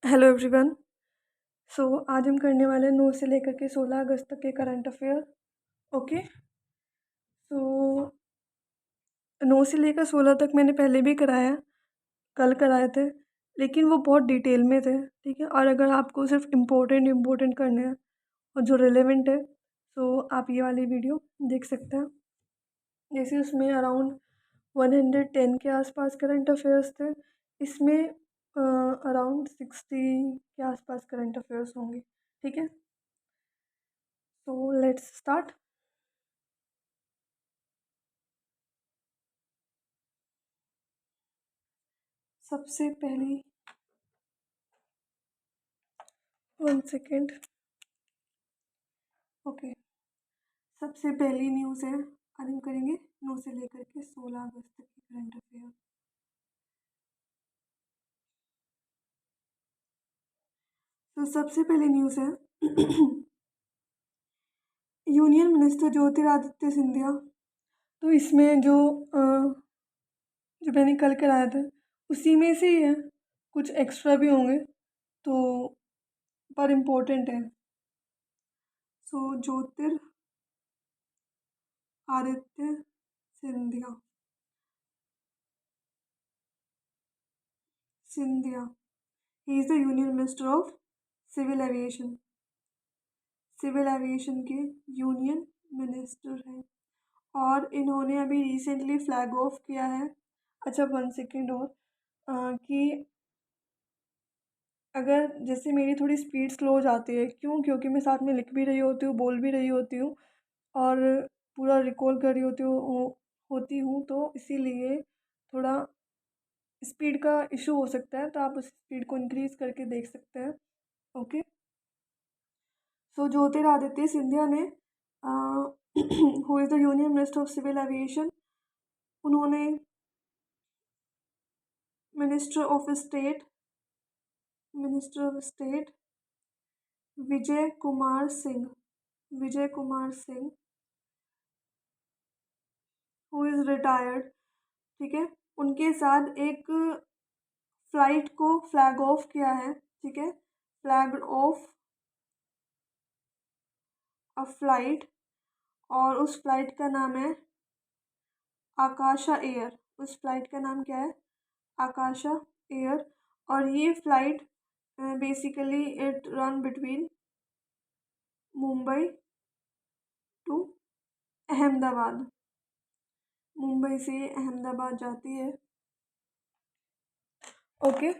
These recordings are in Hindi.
Hello everyone. आज हम करने वाले हैं 9 से लेकर के 16 अगस्त तक के करंट अफेयर। ओके। सो 9 से लेकर 16 तक मैंने पहले भी कराया, कल कराए थे, लेकिन वो बहुत डिटेल में थे। ठीक है, और अगर आपको सिर्फ इम्पोर्टेंट करने हैं और जो रिलेवेंट है तो आप ये वाली वीडियो देख सकते हैं। जैसे उसमें अराउंड 110 के आसपास करंट अफेयर्स थे, इसमें अराउंड 60 के आसपास करंट अफेयर्स होंगे। ठीक है, सो लेट्स स्टार्ट। सबसे पहली 1 सेकेंड। ओके, सबसे पहली न्यूज़ है, आज हम करेंगे 9 से लेकर के 16 अगस्त तक की करंट अफेयर। तो सबसे पहली न्यूज़ है यूनियन मिनिस्टर ज्योतिरादित्य सिंधिया। तो इसमें जो मैंने कल कराया था उसी में से ही है, कुछ एक्स्ट्रा भी होंगे तो पर इम्पोर्टेंट है। Jyotiraditya Scindia Scindia he is the union minister of civil aviation. Civil aviation के यूनियन मिनिस्टर हैं और इन्होंने अभी रिसेंटली फ्लैग ऑफ किया है। अच्छा, 1 सेकेंड और कि अगर जैसे मेरी थोड़ी स्पीड स्लो हो जाती है, क्योंकि मैं साथ में लिख भी रही होती हूँ, बोल भी रही होती हूँ और पूरा रिकॉल कर रही होती हूँ, तो इसीलिए थोड़ा स्पीड का इशू हो सकता है, तो आप उस स्पीड को इंक्रीज़ करके देख सकते हैं। ओके। ज्योतिरादित्य सिंधिया ने who is the union minister of civil aviation, उन्होंने minister of state Vijay Kumar Singh who is retired, ठीक है, उनके साथ एक फ्लाइट को फ्लैग ऑफ किया है। ठीक है, फ्लैग ऑफ अ फ्लाइट, और उस फ्लाइट का नाम है आकाशा एयर। उस फ्लाइट का नाम क्या है? आकाशा एयर। और ये flight basically it run between Mumbai to Ahmedabad. Mumbai से अहमदाबाद जाती है। ओके।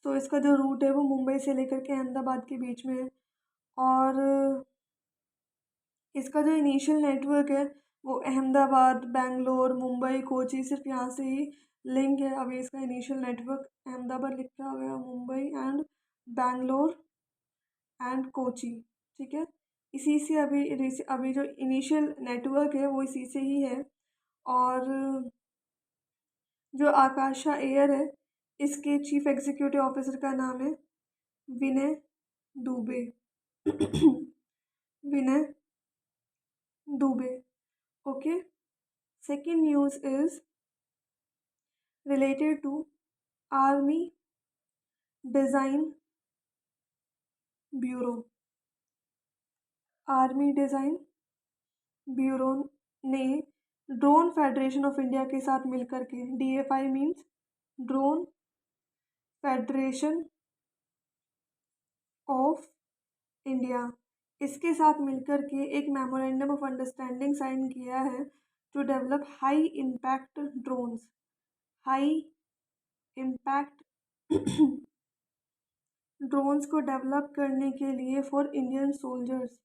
तो इसका जो रूट है वो मुंबई से लेकर के अहमदाबाद के बीच में है। और इसका जो इनिशियल नेटवर्क है वो अहमदाबाद, बेंगलोर, मुंबई, कोची, सिर्फ यहाँ से ही लिंक है। अभी इसका इनिशियल नेटवर्क अहमदाबाद लिखा हुआ है, मुंबई एंड बेंगलोर एंड कोची। ठीक है, इसी से अभी जो इनिशियल नेटवर्क है वो इसी से ही है। और जो आकाशा एयर है, इसके चीफ एग्जीक्यूटिव ऑफिसर का नाम है Vinay Dubey. Vinay Dubey. Okay. Second news is related to Army Design Bureau। Army design bureau ने ड्रोन फेडरेशन ऑफ इंडिया के साथ मिलकर के, DFI means drone federation of India, इसके साथ मिलकर के एक मेमोरेंडम ऑफ अंडरस्टैंडिंग साइन किया है to develop high impact drones. High impact drones को डेवलप करने के लिए फॉर इंडियन सोल्जर्स।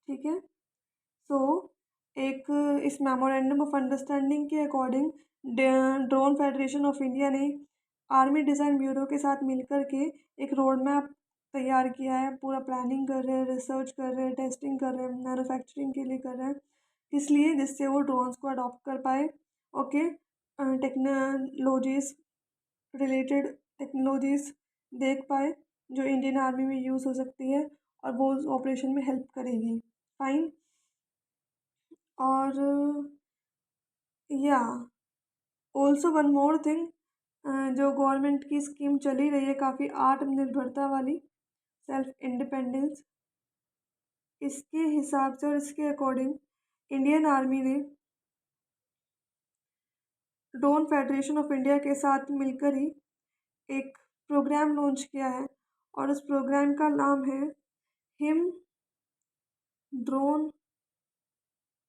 ठीक है, सो एक इस मेमोरेंडम ऑफ अंडरस्टैंडिंग के according drone federation of India ने आर्मी डिज़ाइन ब्यूरो के साथ मिलकर के एक रोड मैप तैयार किया है। पूरा प्लानिंग कर रहे हैं, रिसर्च कर रहे हैं, टेस्टिंग कर रहे हैं, मैन्युफैक्चरिंग के लिए कर रहे हैं, इसलिए जिससे वो ड्रोन्स को अडॉप्ट कर पाए। ओके। टेक्नोलॉजीज रिलेटेड टेक्नोलॉजीज देख पाए जो इंडियन आर्मी में यूज़ हो सकती है और वो उस ऑपरेशन में हेल्प करेगी। फाइन। और या ऑल्सो वन मोर थिंग, जो गवर्नमेंट की स्कीम चली रही है काफ़ी, आत्मनिर्भरता वाली, सेल्फ इंडिपेंडेंस, इसके हिसाब से और इसके अकॉर्डिंग इंडियन आर्मी ने ड्रोन फेडरेशन ऑफ इंडिया के साथ मिलकर ही एक प्रोग्राम लॉन्च किया है, और उस प्रोग्राम का नाम है हिम ड्रोन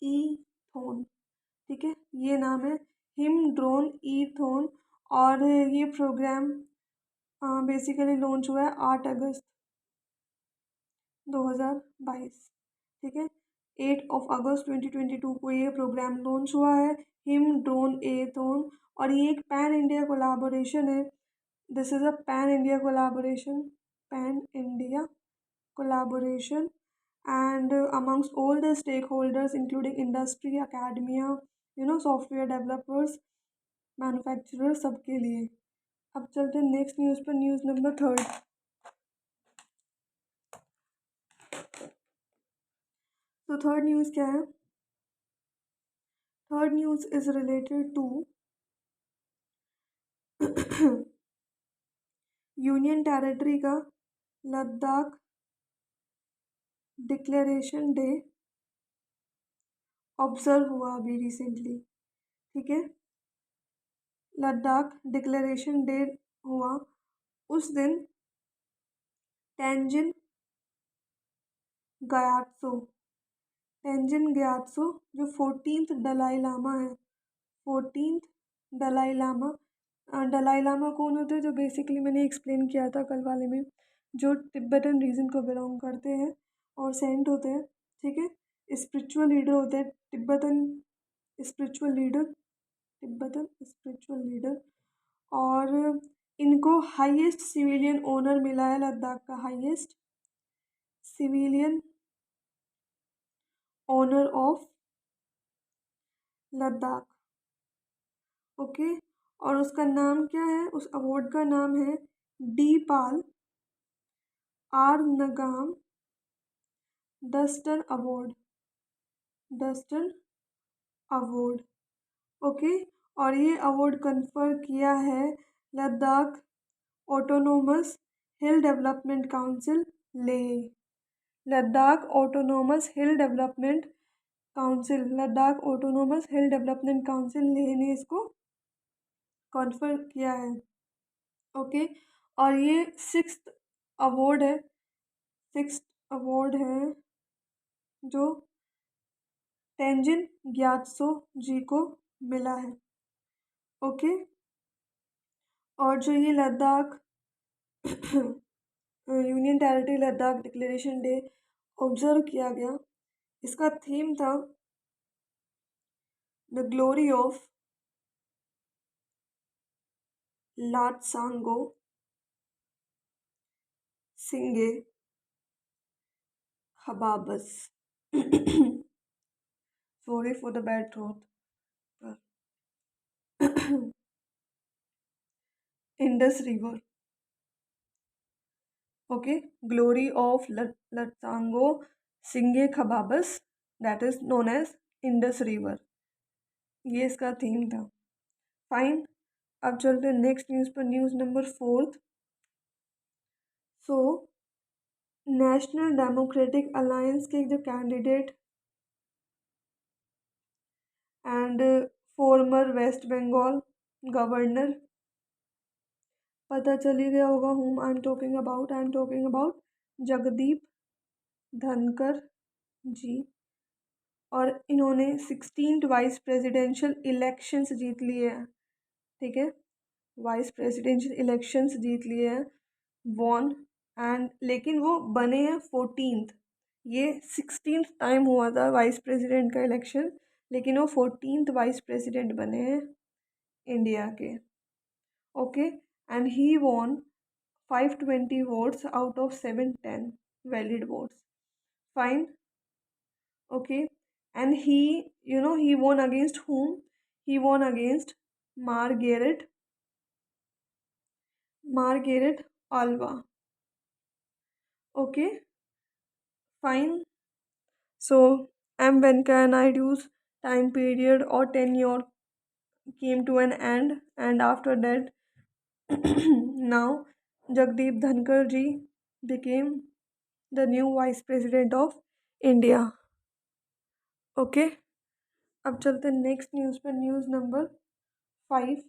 ई थोन। ठीक है, ये नाम है हिम ड्रोन ई थोन। और ये प्रोग्राम बेसिकली लॉन्च हुआ है 8 अगस्त 2022। ठीक है, 8 अगस्त 2022 को ये प्रोग्राम लॉन्च हुआ है, हिम ड्रोन ए थोन। और ये एक पैन इंडिया कोलाबोरेशन है। This is a pan India collaboration, pan India collaboration, and amongst all the stakeholders including industry, academia, software developers, manufacturers, सबके लिए। अब चलते हैं नेक्स्ट न्यूज़ पर, न्यूज़ नंबर 3। तो थर्ड न्यूज़ क्या है? Third news is related to union territory का लद्दाख डिक्लेरेशन डे ऑब्जर्व हुआ अभी रिसेंटली। ठीक है, लद्दाख डिक्लेरेशन डे हुआ उस दिन। तेंजिन ग्यात्सो, तेंजिन ग्यात्सो जो 14th दलाई लामा है, 14th दलाई लामा। दलाई लामा कौन होते हैं? जो बेसिकली मैंने एक्सप्लेन किया था कल वाले में, जो तिब्बतन रीजन को बिलोंग करते हैं और सेंट होते हैं। ठीक है, स्पिरिचुअल लीडर होते हैं, Tibetan spiritual leader, Tibetan spiritual leader. और इनको हाईएस्ट सिविलियन ऑनर मिला है, लद्दाख का highest civilian honour of Ladakh. Okay, और उसका नाम क्या है? उस अवार्ड का नाम है Dpal Rngam Duston award, Duston award. Okay, और ये अवार्ड कन्फर किया है Ladakh autonomous hill development council Leh, Ladakh autonomous hill development council, Ladakh autonomous hill development council Leh ने इसको कॉन्फर किया है। ओके, और ये 6th अवार्ड है, 6th अवार्ड है जो तेंजिन ग्यात्सो जी को मिला है। ओके, और जो ये Ladakh union territory Ladakh declaration day observe किया गया, इसका थीम था the glory of Latsango Singe Khababs. Sorry for the bad throat. Indus river. Okay, glory of Latsango Singe Khababs, that is known as Indus river, ये इसका थीम था। फाइन, अब चलते हैं नेक्स्ट न्यूज़ पर, news number 4। So national democratic alliance के जो candidate and former West Bengal governor, पता चल ही गया होगा whom I am talking about. I am talking about Jagdeep धनकर जी। और इन्होंने 16th वाइस प्रेसिडेंशियल इलेक्शंस जीत लिए हैं। ठीक है, वाइस प्रेसिडेंशियल इलेक्शंस जीत लिए हैं, वॉन। एंड लेकिन वो बने हैं 14th। ये 16th टाइम हुआ था वाइस प्रेसिडेंट का इलेक्शन, लेकिन वो 14th वाइस प्रेसिडेंट बने हैं इंडिया के। Okay, and he won 520 votes out of 710 valid votes. Fine. Okay, and he won against whom? He won against Margaret Alva. Okay, fine. So M Venkaiah Naidu's time period or tenure came to an end, and after that, now Jagdeep Dhankar ji became the new Vice President of India. Okay, अब चलते हैं नेक्स्ट न्यूज़ पर, news number 5.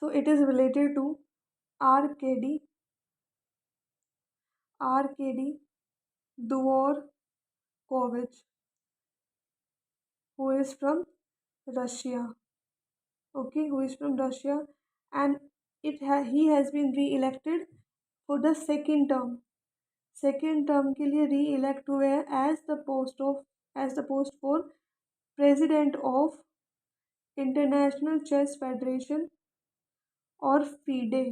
So it is related to Arkady Dvorkovich, who is from Russia. Okay, who is from Russia, and he has been re-elected for the second term. Second term के लिए री इलेक्ट हुए हैं as the post for president of international chess federation और फीडे.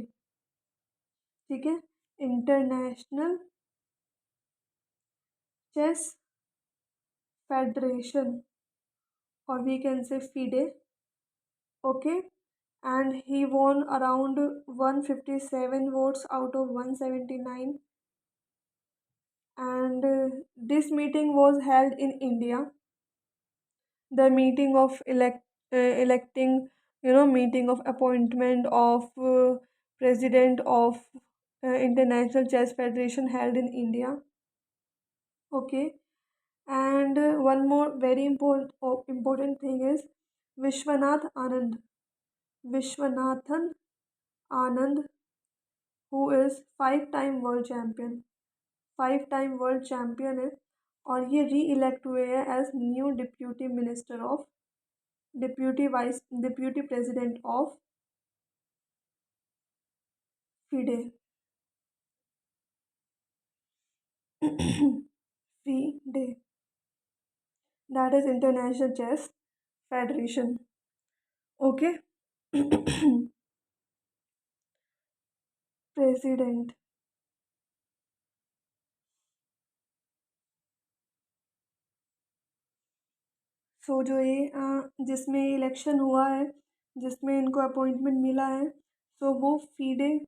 ठीक है, international chess federation, or we can say FIDE. Okay, and he won around 157 votes out of 179, and this meeting was held in India. The meeting of electing, meeting of appointment of president of International Chess Federation held in India. Okay, and one more very important thing is Vishwanath Anand. Vishwanathan Anand, who is 5-time world champion, 5-time world champion है, और ये री इलेक्ट हुए हैं as new deputy president of FIDE. FIDE, that is International Chess Federation. Okay. President, so जो ये जिसमें इलेक्शन हुआ है, जिसमें इनको अपॉइंटमेंट मिला है, सो वो FIDE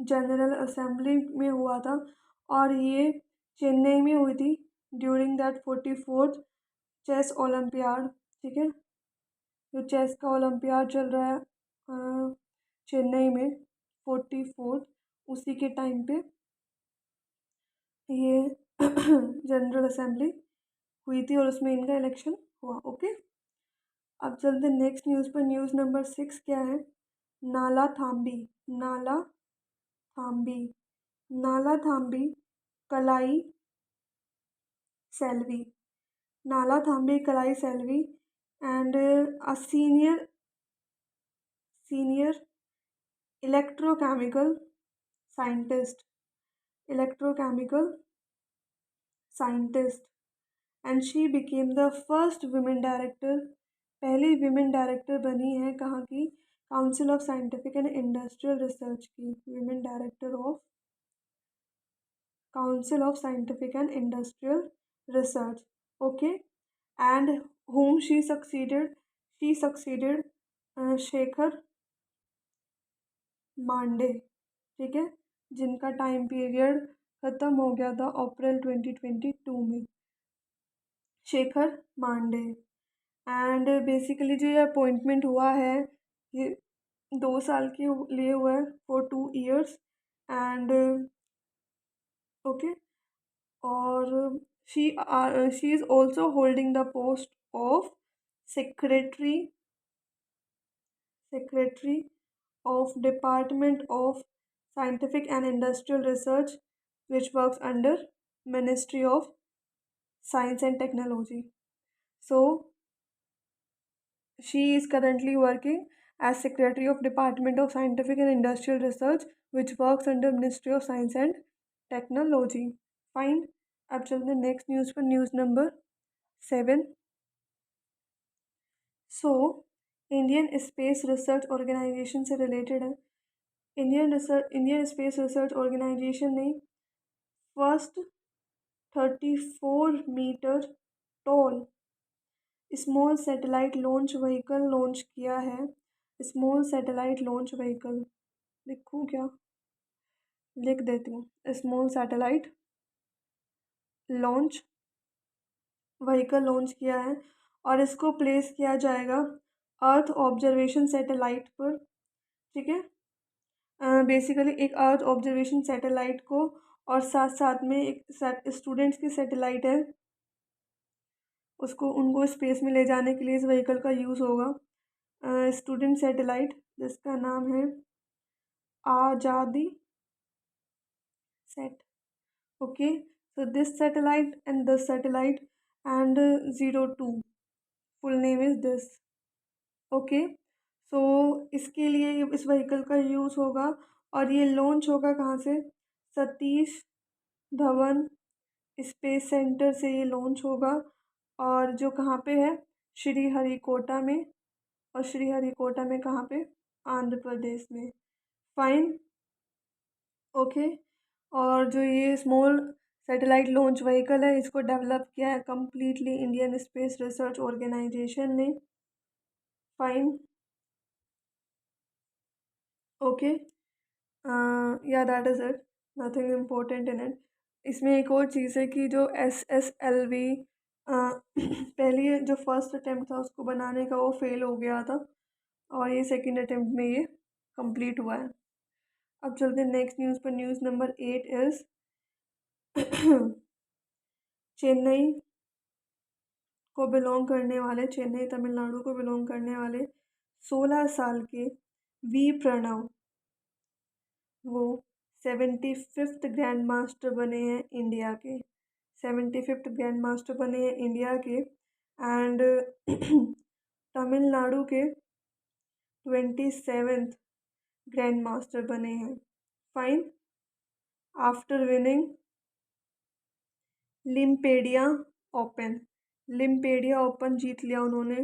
जनरल असेंबली में हुआ था, और ये चेन्नई में हुई थी during that 44th chess olympiad. ठीक है, जो चेस का ओलंपियाड चल रहा है चेन्नई में 44th, उसी के टाइम पे ये जनरल असेंबली हुई थी और उसमें इनका इलेक्शन हुआ. ओके, अब चलते नेक्स्ट न्यूज़ पर. न्यूज़ नंबर 6 क्या है? नाला थाम्बी. नाला थाम्बी कलाई सेल्वी. नाला थाम्बी कलाई Selvi and a senior electrochemical scientist, and she became the first women director. पहली विमेन डायरेक्टर बनी है कहाँ की? Council of scientific and industrial research की. Women director of council of scientific and industrial research. Okay, and whom she succeeded Shekhar Mande. ठीक है, जिनका टाइम पीरियड ख़त्म हो गया था अप्रैल 2022 में. शेखर मांडे. एंड बेसिकली जो ये अपॉइंटमेंट हुआ है, ये 2 साल के लिए हुआ है, फॉर 2 years. एंड ओके, और she is also holding the post of secretary of Department of Scientific and Industrial Research, which works under Ministry of Science and Technology. So she is currently working as Secretary of Department of Scientific and Industrial Research, which works under Ministry of Science and Technology. Fine. अब चलते नेक्स्ट न्यूज़ पर. News number 7. So Indian space research organisation से रिलेटेड है. इंडियन स्पेस रिसर्च ऑर्गेनाइजेशन ने first 34 metre tall small satellite launch vehicle launch किया है. स्मॉल सैटेलाइट लॉन्च व्हीकल लिखूँ क्या? लिख देती हूँ. Small satellite launch vehicle launch किया है, और इसको प्लेस किया जाएगा अर्थ ऑब्जर्वेशन सैटेलाइट पर, ठीक है। बेसिकली एक अर्थ ऑब्जर्वेशन सैटेलाइट को और साथ साथ में एक स्टूडेंट्स की सैटेलाइट है, उसको उनको स्पेस में ले जाने के लिए इस व्हीकल का यूज़ होगा। स्टूडेंट सैटेलाइट जिसका नाम है Azadi sat, okay. So this satellite and this satellite and 02 full name is this, okay. So इसके लिए इस व्हीकल का यूज़ होगा और ये लॉन्च होगा कहाँ से, सतीश धवन स्पेस सेंटर से ये लॉन्च होगा, और जो कहाँ पे है, श्रीहरिकोटा में। और श्रीहरिकोटा में कहाँ पे, आंध्र प्रदेश में। Fine, okay. और जो ये स्मॉल सैटेलाइट लॉन्च व्हीकल है, इसको डेवलप किया है completely Indian space research organisation ने। Fine, okay. या that is it, nothing important in it. इसमें एक और चीज़ है कि जो SSLV पहले जो फर्स्ट अटेम्प्ट था उसको बनाने का, वो फेल हो गया था, और ये सेकंड अटेम्प्ट में ये कंप्लीट हुआ है। अब चलते हैं नेक्स्ट न्यूज़ पर। न्यूज़ नंबर 8 इज़ चेन्नई को बिलोंग करने वाले, चेन्नई तमिलनाडु को बिलोंग करने वाले 16 साल के वी प्रणव, वो 75th ग्रैंड मास्टर बने हैं इंडिया के, 75th ग्रैंड मास्टर बने हैं इंडिया के। एंड तमिलनाडु के 27th ग्रैंड मास्टर बने हैं। Fine, after winning Limpedea open, Limpedea open जीत लिया उन्होंने,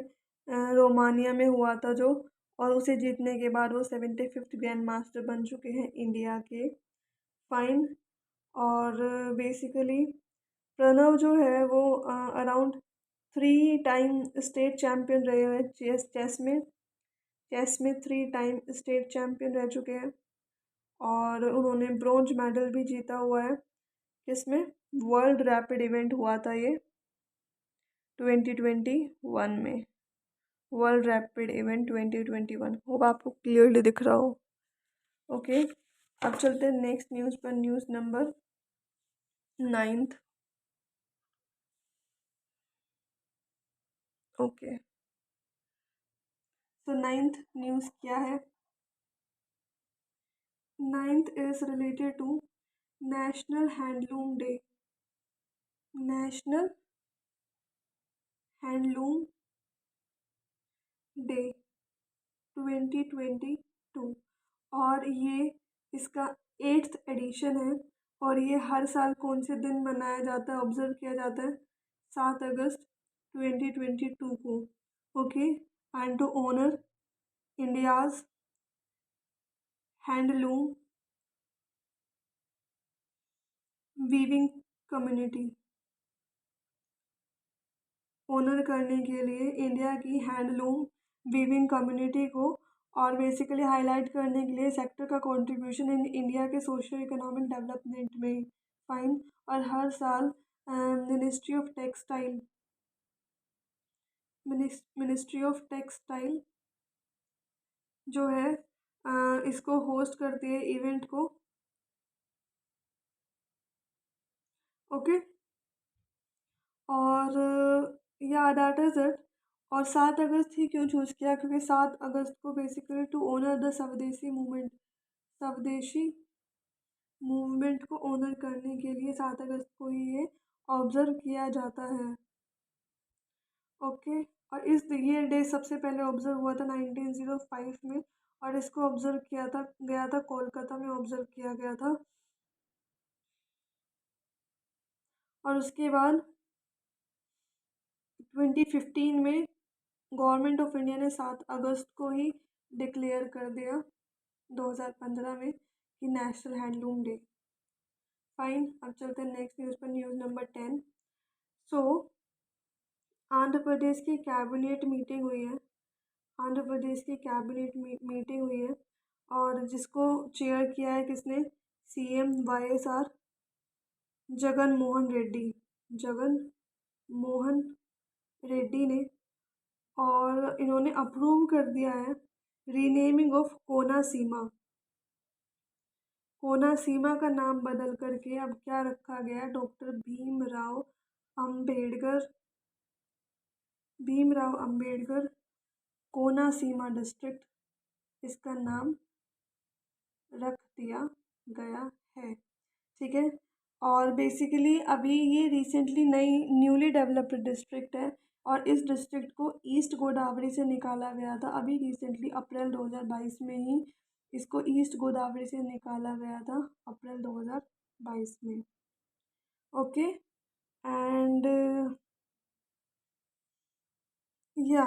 रोमानिया में हुआ था जो, और उसे जीतने के बाद वो 75th ग्रैंड मास्टर बन चुके हैं इंडिया के। फाइन, और बेसिकली प्रणव जो है वो अराउंड 3 टाइम स्टेट चैम्पियन रहे हुए हैं चेस में 3 टाइम स्टेट चैम्पियन रह चुके हैं, और उन्होंने ब्रॉन्ज मेडल भी जीता हुआ है। किसमें, वर्ल्ड रैपिड इवेंट हुआ था ये 2021 में, वर्ल्ड रैपिड इवेंट 2021 होगा, आपको क्लियरली दिख रहा हो, ओके। अब चलते हैं नेक्स्ट न्यूज़ पर। News number 9, okay. तो 9th न्यूज़ क्या है, 9th is related to national handloom day, national handloom day 2022, और ये इसका 8th एडिशन है, और ये हर साल कौन से दिन मनाया जाता है, ऑब्जर्व किया जाता है, 7 अगस्त 2022 को, okay. And to honour India's handloom weaving community, honour करने के लिए इंडिया की हैंडलूम वीविंग कम्युनिटी को, और बेसिकली हाईलाइट करने के लिए सेक्टर का कंट्रीब्यूशन इन इंडिया के सोशल इकोनॉमिक डेवलपमेंट में। फाइन, और हर साल मिनिस्ट्री ऑफ टेक्सटाइल जो है इसको होस्ट करती है इवेंट को, ओके। और या दैट इज़ इट। और 7 अगस्त ही क्यों चूज़ किया, क्योंकि 7 अगस्त को बेसिकली टू ऑनर द स्वदेशी मूवमेंट को ऑनर करने के लिए 7 अगस्त को ही ये ऑब्ज़र्व किया जाता है, ओके। और ये डे सबसे पहले ऑब्ज़र्व हुआ था 1905 में, और इसको ऑब्ज़र्व किया था गया था कोलकाता में ऑब्ज़र्व किया गया था। और उसके बाद 2015 में गवर्नमेंट ऑफ इंडिया ने 7 अगस्त को ही डिक्लेयर कर दिया 2015 में कि नेशनल हैंडलूम डे। फाइन, अब चलते हैं नेक्स्ट न्यूज़ पर। News number 10। सो आंध्र प्रदेश की कैबिनेट मीटिंग हुई है, आंध्र प्रदेश की कैबिनेट मीटिंग हुई है, और जिसको चेयर किया है किसने, CM YSR जगन मोहन रेड्डी ने और इन्होंने अप्रूव कर दिया है रीनेमिंग ऑफ कोनासीमा। कोनासीमा का नाम बदल करके अब क्या रखा गया है, डॉक्टर भीमराव अंबेडकर कोनासीमा डिस्ट्रिक्ट इसका नाम रख दिया गया है। ठीक है। और बेसिकली अभी ये रिसेंटली नई न्यूली डेवलप्ड डिस्ट्रिक्ट है और इस डिस्ट्रिक्ट को ईस्ट गोदावरी से निकाला गया था। अभी रिसेंटली अप्रैल 2022 में ही इसको ईस्ट गोदावरी से निकाला गया था, अप्रैल 2022 में। ओके। एंड या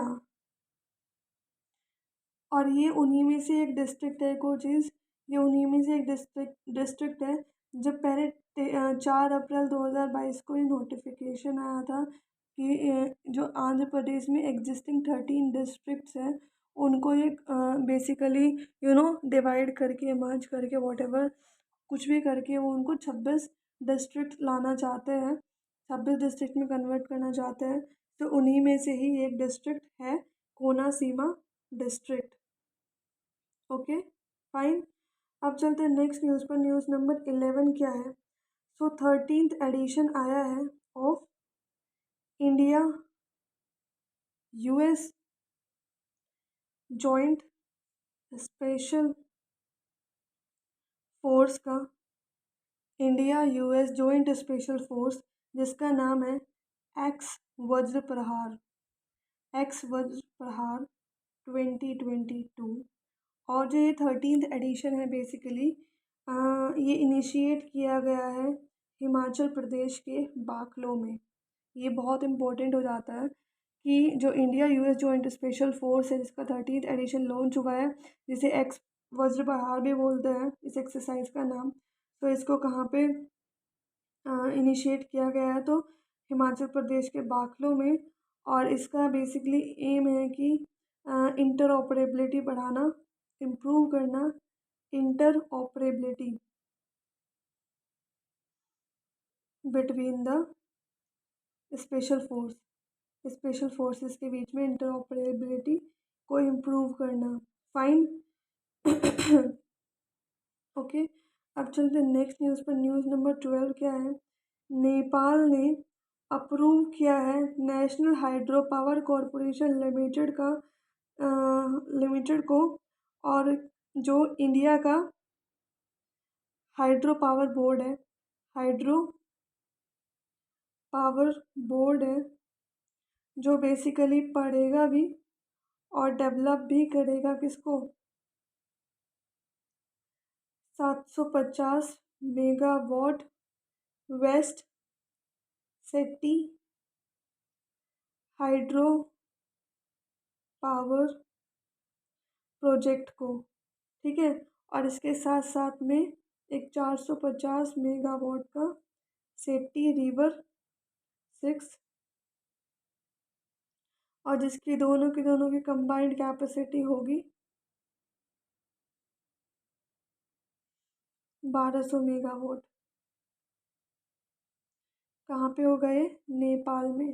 और ये उन्हीं में से एक डिस्ट्रिक्ट है को चीज़, ये उन्हीं में से एक डिस्ट्रिक्ट है जब पहले 4 अप्रैल 2022 को ये नोटिफिकेशन आया था कि जो आंध्र प्रदेश में एग्जिस्टिंग 13 डिस्ट्रिक्ट्स हैं उनको ये बेसिकली डिवाइड करके मर्ज करके वॉटेवर कुछ भी करके वो उनको 26 डिस्ट्रिक्ट लाना चाहते हैं, 26 डिस्ट्रिक्ट में कन्वर्ट करना चाहते हैं। तो उन्हीं में से ही एक डिस्ट्रिक्ट है कोनासीमा डिस्ट्रिक्ट। Okay fine. अब चलते हैं नेक्स्ट न्यूज़ पर। न्यूज़ नंबर 11 क्या है? सो 13th एडिशन आया है of India US joint special force का, India US joint special force जिसका नाम है एक्स वज्र प्रहार, एक्स वज्र प्रहार 2022। और जो ये 13th एडिशन है बेसिकली ये इनिशिएट किया गया है हिमाचल प्रदेश के बाकलो में। ये बहुत इम्पोर्टेंट हो जाता है कि जो India US joint special force है जिसका 13th एडिशन लॉन्च हुआ है, जिसे एक्स वज्र प्रहार भी बोलते हैं इस एक्सरसाइज का नाम, तो इसको कहाँ पे इनिशिएट किया गया है? तो हिमाचल प्रदेश के बाकलो में। और इसका बेसिकली एम है कि इंटर ऑपरेबिलिटी बढ़ाना, इम्प्रूव करना inter operability between the special forces के बीच में इंटर ऑपरेबिलिटी को इम्प्रूव करना। फाइन। ओके। अब चलते नेक्स्ट न्यूज़ पर। न्यूज़ नंबर 12 क्या है? नेपाल ने अप्रूव किया है national hydro power corporation limited को, और जो इंडिया का हाइड्रो पावर बोर्ड है, हाइड्रो पावर बोर्ड है जो बेसिकली पढ़ेगा भी और डेवलप भी करेगा किसको? 750 megawatt West Seti hydro power project को। ठीक है। और इसके साथ साथ में एक 450 मेगावाट का सेट्टी रिवर 6, और जिसकी दोनों की कंबाइंड कैपेसिटी होगी 1200 मेगावाट। कहाँ पे होगा ये? नेपाल में।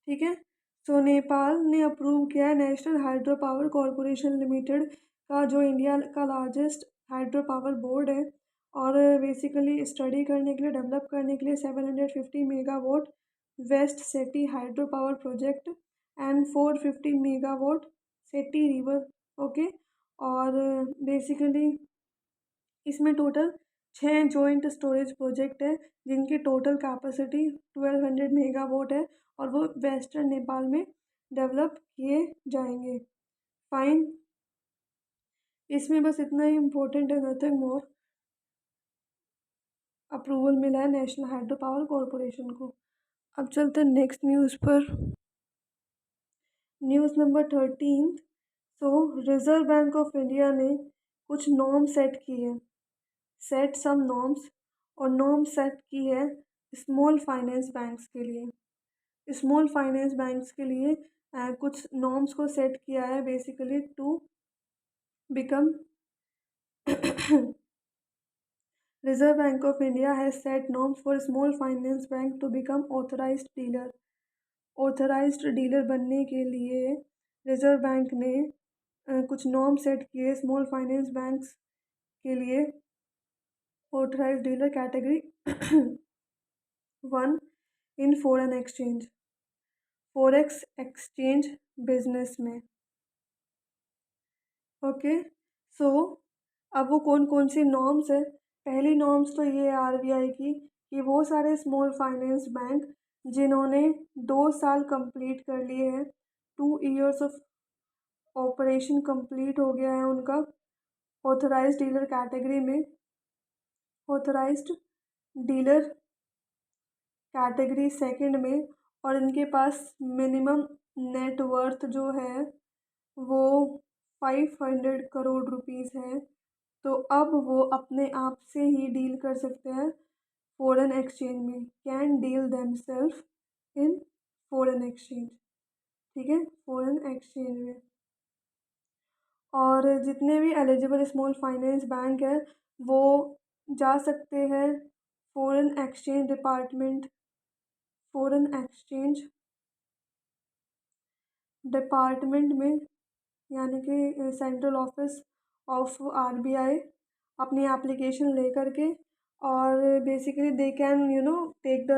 ठीक है। सो नेपाल ने अप्रूव किया है national hydro power corporation limited का, जो इंडिया का लार्जेस्ट हाइड्रो पावर बोर्ड है, और बेसिकली स्टडी करने के लिए, डेवलप करने के लिए 750 megawatt west Seti hydro power project and 450 megawatt Seti river. Okay. और बेसिकली इसमें टोटल 6 जॉइंट स्टोरेज प्रोजेक्ट है जिनकी टोटल कैपेसिटी 1200 मेगावाट है, और वो वेस्टर्न नेपाल में डेवलप किए जाएंगे। फाइन। इसमें बस इतना ही इम्पोर्टेंट है, नथिंग मोर। अप्रूवल मिला है नेशनल हाइड्रो पावर कॉरपोरेशन को। अब चलते हैं नेक्स्ट न्यूज़ पर। News number 13। So reserve bank of India ने कुछ नॉर्म सेट की है, सेट सम नॉर्म्स, और नॉर्म सेट की है स्मॉल फाइनेंस बैंक्स के लिए। स्मॉल फाइनेंस बैंक्स के लिए कुछ नॉर्म्स को सेट किया है basically to become reserve bank of India has set norms for small finance bank to become authorised dealer. Authorised dealer बनने के लिए रिजर्व बैंक ने कुछ नॉर्म सेट किए स्मॉल फाइनेंस बैंक्स के लिए। Authorised dealer category 1 in forex exchange business में। ओके, सो अब वो कौन कौन सी नॉर्म्स है। पहली नॉर्म्स तो ये आरबीआई की कि वो सारे स्मॉल फाइनेंस बैंक जिन्होंने 2 साल कंप्लीट कर लिए हैं, 2 years ऑफ ऑपरेशन कंप्लीट हो गया है उनका ऑथराइज्ड डीलर कैटेगरी में। ऑथराइज्ड डीलर कैटेगरी सेकंड में, और इनके पास मिनिमम नेट वर्थ जो है वो 500 करोड़ रुपीज़ है। तो अब वो अपने आप से ही डील कर सकते हैं फॉरेन एक्सचेंज में, can deal themselves in foreign exchange. ठीक है, फॉरेन एक्सचेंज में। और जितने भी एलिजिबल स्मॉल फाइनेंस बैंक है वो जा सकते हैं फॉरेन एक्सचेंज डिपार्टमेंट में, यानी कि सेंट्रल ऑफिस ऑफ आरबीआई, अपनी एप्लीकेशन लेकर के। और basically they can take the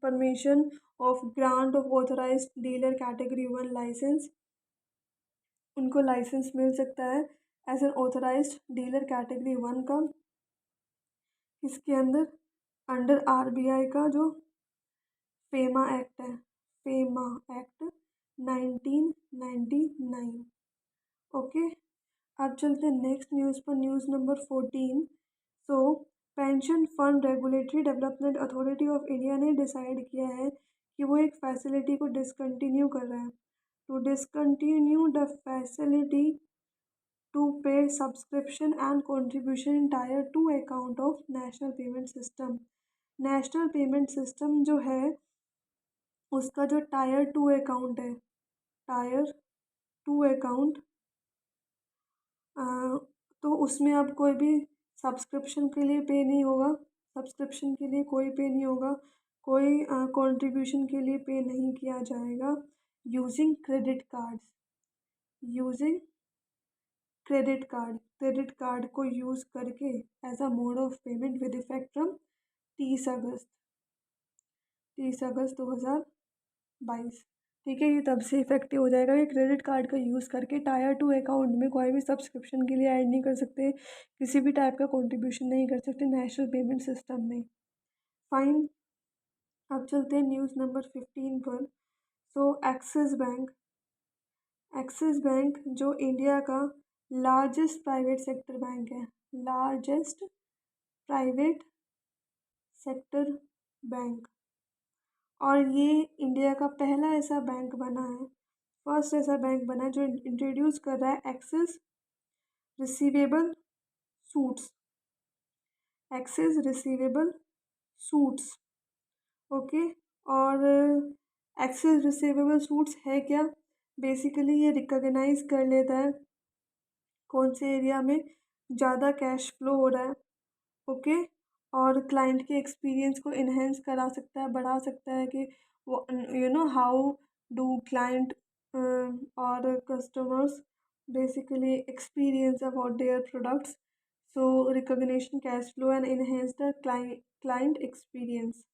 permission of grant of authorised dealer category 1 licence. उनको लाइसेंस मिल सकता है as an authorised dealer category 1 का। इसके अंडर आरबीआई का जो फेमा एक्ट है, फेमा एक्ट 1999। ओके, अब चलते हैं नेक्स्ट न्यूज़ पर, news number 14। So pension fund regulatory development authority of India ने डिसाइड किया है कि वो एक फैसिलिटी को डिसकंटिन्यू कर रहा है। To discontinue the facility to pay subscription and contribution in tier 2 account of national payment system. National payment system जो है उसका जो टायर 2 अकाउंट है, टायर 2 अकाउंट, तो उसमें अब कोई भी सब्सक्रिप्शन के लिए पे नहीं होगा, सब्सक्रिप्शन के लिए कोई पे नहीं होगा, कोई कंट्रीब्यूशन के लिए पे नहीं किया जाएगा। यूजिंग क्रेडिट कार्ड को यूज़ करके as a mode of payment with effect from 30 अगस्त 2022। ठीक है, ये तब से इफेक्टिव हो जाएगा। ये क्रेडिट कार्ड का यूज़ करके टायर 2 अकाउंट में कोई भी सब्सक्रिप्शन के लिए ऐड नहीं कर सकते, किसी भी टाइप का कंट्रीब्यूशन नहीं कर सकते नेशनल पेमेंट सिस्टम में। फाइन, अब चलते हैं न्यूज़ नंबर 15 पर। सो एक्सिस बैंक जो इंडिया का लार्जेस्ट प्राइवेट सेक्टर बैंक है, लार्जेस्ट प्राइवेट सेक्टर बैंक, और ये इंडिया का पहला ऐसा बैंक बना है, फर्स्ट ऐसा बैंक बना है जो इंट्रोड्यूस कर रहा है axis receivable suits, axis receivable suits. Okay, और एक्सिस रिसीवेबल सूट्स है क्या, बेसिकली ये रिकॉग्नाइज कर लेता है कौन से एरिया में ज़्यादा कैश फ्लो हो रहा है। ओके, और क्लाइंट के एक्सपीरियंस को इन्हेंस करा सकता है, बढ़ा सकता है कि वो हाउ डू क्लाइंट और customers basically experience about their products. So recognition cash flow and enhance the client experience.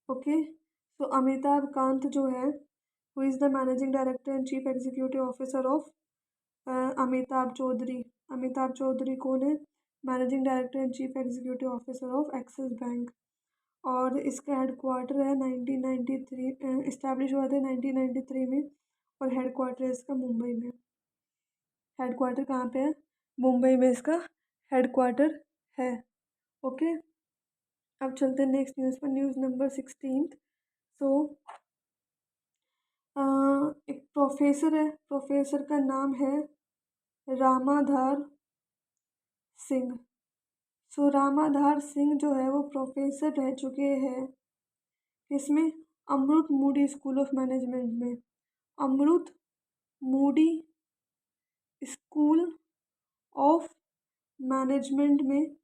Okay, so Amitabh Kant जो है who is the managing director and chief executive officer of Amitabh Chaudhry कौन है, managing director and chief executive officer of Axis bank. और इसका हेडक्वार्टर है 1993, इस्टेब्लिश हुआ था 1993 में, और हेडक्वार्टर इसका मुंबई में। हेडक्वार्टर कहाँ पे है, मुंबई में इसका हेडक्वार्टर है। ओके, अब चलते हैं नेक्स्ट न्यूज़ पर, न्यूज़ नंबर 16। सो एक प्रोफेसर है, प्रोफेसर का नाम है रामाधार सिंह। सो रामाधार सिंह जो है वो प्रोफेसर रह चुके हैं किसमें, अमृत मूडी स्कूल ऑफ मैनेजमेंट में, अमृत मूडी स्कूल ऑफ मैनेजमेंट में।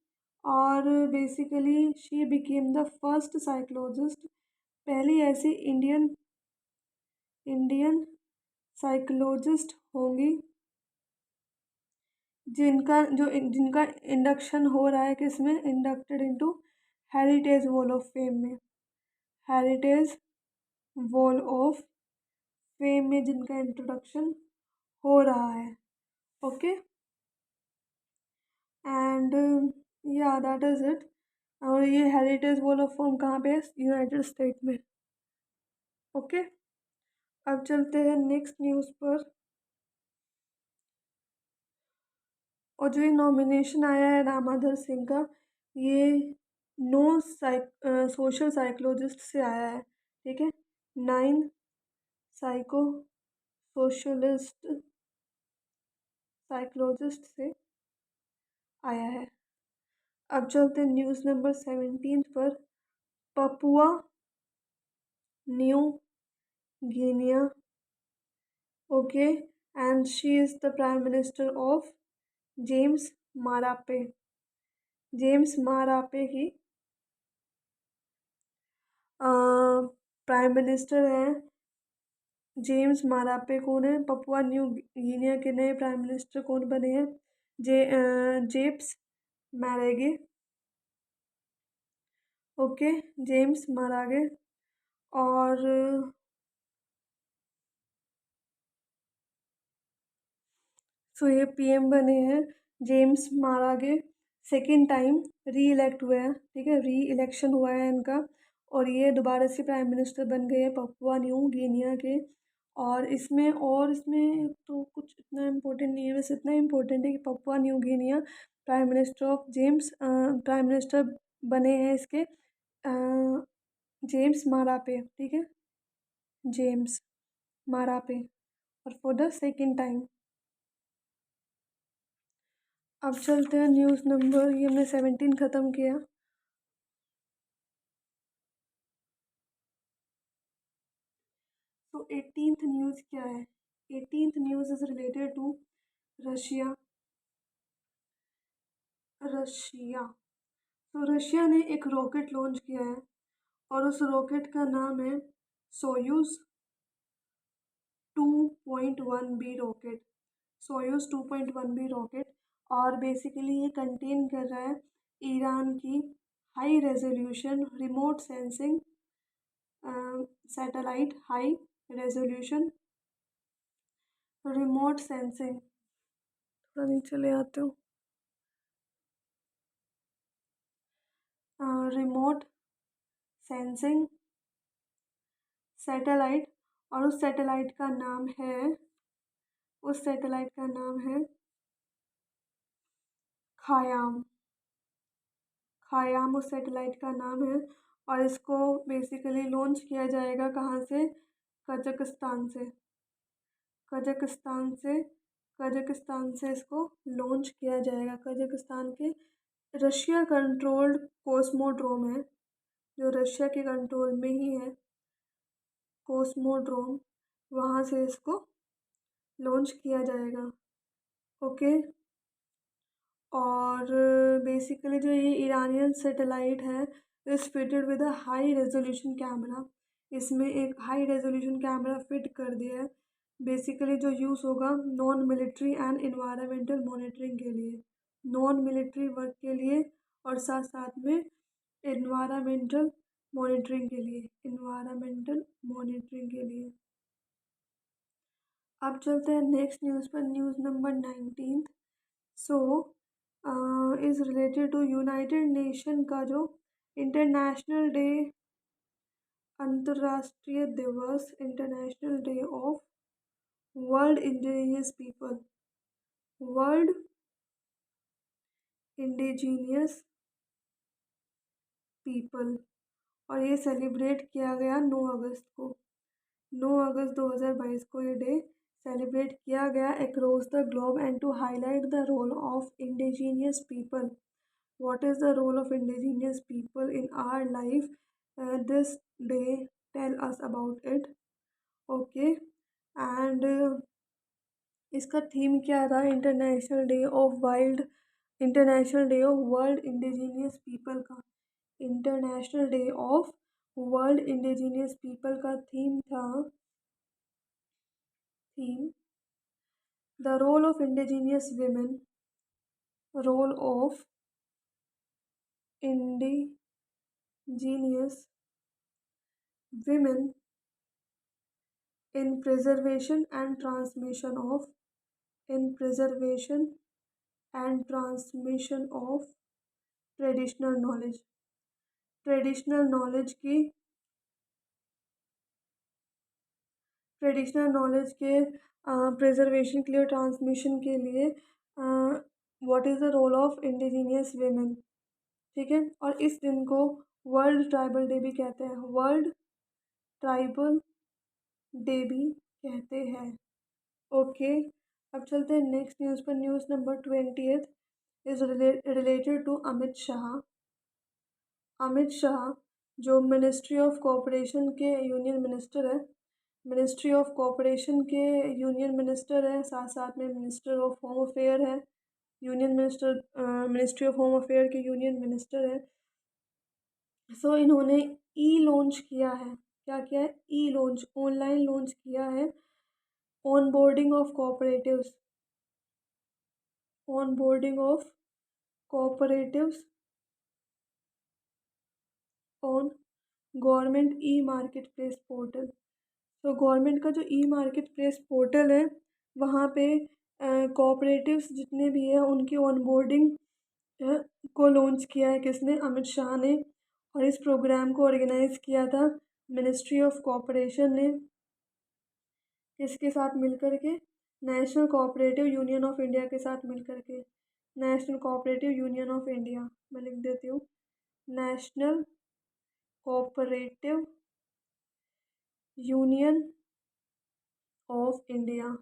और basically she became the first psychologist, पहली ऐसी इंडियन इंडियन साइकोलॉजिस्ट होंगी जिनका इंडक्शन हो रहा है किसमें, inducted into heritage wall of fame में, हेरिटेज वॉल ऑफ फेम में जिनका इंट्रोडक्शन हो रहा है। ओके, एंड या दैट इज़ इट। और ये हेरिटेज वॉल ऑफ फेम कहाँ पे है, यूनाइटेड स्टेट में। ओके, अब चलते हैं नेक्स्ट न्यूज़ पर। और जो ये नॉमिनेशन आया है रामाधर सिंह का, ये सोशल साइकोलॉजिस्ट से आया है, ठीक है, 9 साइको सोशलिस्ट साइकोलॉजिस्ट से आया है। अब चलते हैं न्यूज़ नंबर 17 पर। Papua new Guinea, okay, and she is the prime minister of James Marape. James Marape की प्राइम मिनिस्टर हैं जेम्स मारापे। कौन है, पपुआ न्यू गिनिया के नए प्राइम मिनिस्टर कौन बने हैं, James Marape. Okay, James Marape. और सो ये पीएम बने हैं James Marape, second time reelect हुए हैं, ठीक है, री इलेक्शन हुआ है इनका, और ये दोबारा से प्राइम मिनिस्टर बन गए हैं पपुआ न्यू गिनिया के। और इसमें तो कुछ इतना इम्पोर्टेंट नहीं है, बस इतना इम्पोर्टेंट है कि Papua new Guinea prime minister of prime minister बने हैं इसके जेम्स मारापे, ठीक है, जेम्स मारापे, और फॉर द सेकेंड टाइम। अब चलते हैं न्यूज़ नंबर, ये हमने 17 ख़त्म किया। तो 18th न्यूज़ क्या है, 18th news is related to Russia. Russia, तो रशिया ने एक रॉकेट लॉन्च किया है, और उस रॉकेट का नाम है Soyuz 2.1B rocket, Soyuz 2.1B rocket. और बेसिकली ये कंटेन कर रहा है ईरान की high resolution remote sensing satellite, high resolution remote sensing, थोड़ा नीचे ले आते हो, रिमोट सेंसिंग सैटेलाइट। और उस सैटेलाइट का नाम है खायाम। खायाम उस सैटेलाइट का नाम है, और इसको बेसिकली लॉन्च किया जाएगा कहाँ से, कजाकिस्तान से। कजाकिस्तान से कजाकिस्तान से इसको लॉन्च किया जाएगा। कजाकिस्तान के रशिया कंट्रोल्ड कोस्मोड्रोम है, जो रशिया के कंट्रोल में ही है, कोस्मोड्रोम, वहाँ से इसको लॉन्च किया जाएगा। ओके, और बेसिकली जो ये ईरानियन सैटेलाइट है इस fitted with a high resolution camera, इसमें एक हाई रेजोल्यूशन कैमरा फिट कर दिया है, बेसिकली जो यूज़ होगा non military and environmental monitoring के लिए, नॉन मिलिट्री वर्क के लिए, और साथ साथ में इन्वायरमेंटल मॉनिटरिंग के लिए। अब चलते हैं नेक्स्ट न्यूज़ पर, news number 19। So is related to united nation का जो इंटरनेशनल डे, अंतर्राष्ट्रीय दिवस, international day of world indigenous people, world indigenous people, और ये सेलिब्रेट किया गया 9 अगस्त को, 9 अगस्त 2022 को ये डे सेलिब्रेट किया गया across the globe, and to highlight the role of indigenous people. What is the role of indigenous people in our life? This day tell us about it. Okay, and इसका थीम क्या था, international day of world indigenous people का, international day of world indigenous people का थीम था theme, the role of indigenous women, role of indigenous women in preservation and transmission of in preservation and transmission of traditional knowledge. Traditional knowledge की ट्रेडिशनल नॉलेज के प्रिजर्वेशन के लिए और ट्रांसमिशन के लिए what is the role of indigenous women. ठीक है, और इस दिन को वर्ल्ड ट्राइबल डे भी कहते हैं, वर्ल्ड ट्राइबल डे भी कहते हैं। ओके, अब चलते हैं नेक्स्ट न्यूज़ पर। News number 20 is related to Amit Shah. Amit Shah जो मिनिस्ट्री ऑफ कोऑपरेशन के यूनियन मिनिस्टर है, मिनिस्ट्री ऑफ कोऑपरेशन के यूनियन मिनिस्टर है, साथ साथ में मिनिस्टर ऑफ होम अफेयर है, union minister ministry of home affair के यूनियन मिनिस्टर है। सो इन्होंने ई लॉन्च किया है। क्या किया है? ई लॉन्च, ऑनलाइन लॉन्च किया है on boarding of cooperatives, on boarding of cooperatives on government e market place portal. तो गवर्नमेंट का जो ई मार्केट प्लेस पोर्टल है, वहाँ पे कोऑपरेटिव्स जितने भी हैं उनकी ऑनबोर्डिंग को लॉन्च किया है किसने? अमित शाह ने। और इस प्रोग्राम को ऑर्गेनाइज किया था मिनिस्ट्री ऑफ कोऑपरेशन ने, किसके साथ मिलकर के? National cooperative union of India के साथ मिलकर के। National cooperative union of India, मैं लिख देती हूँ, national cooperative union of India.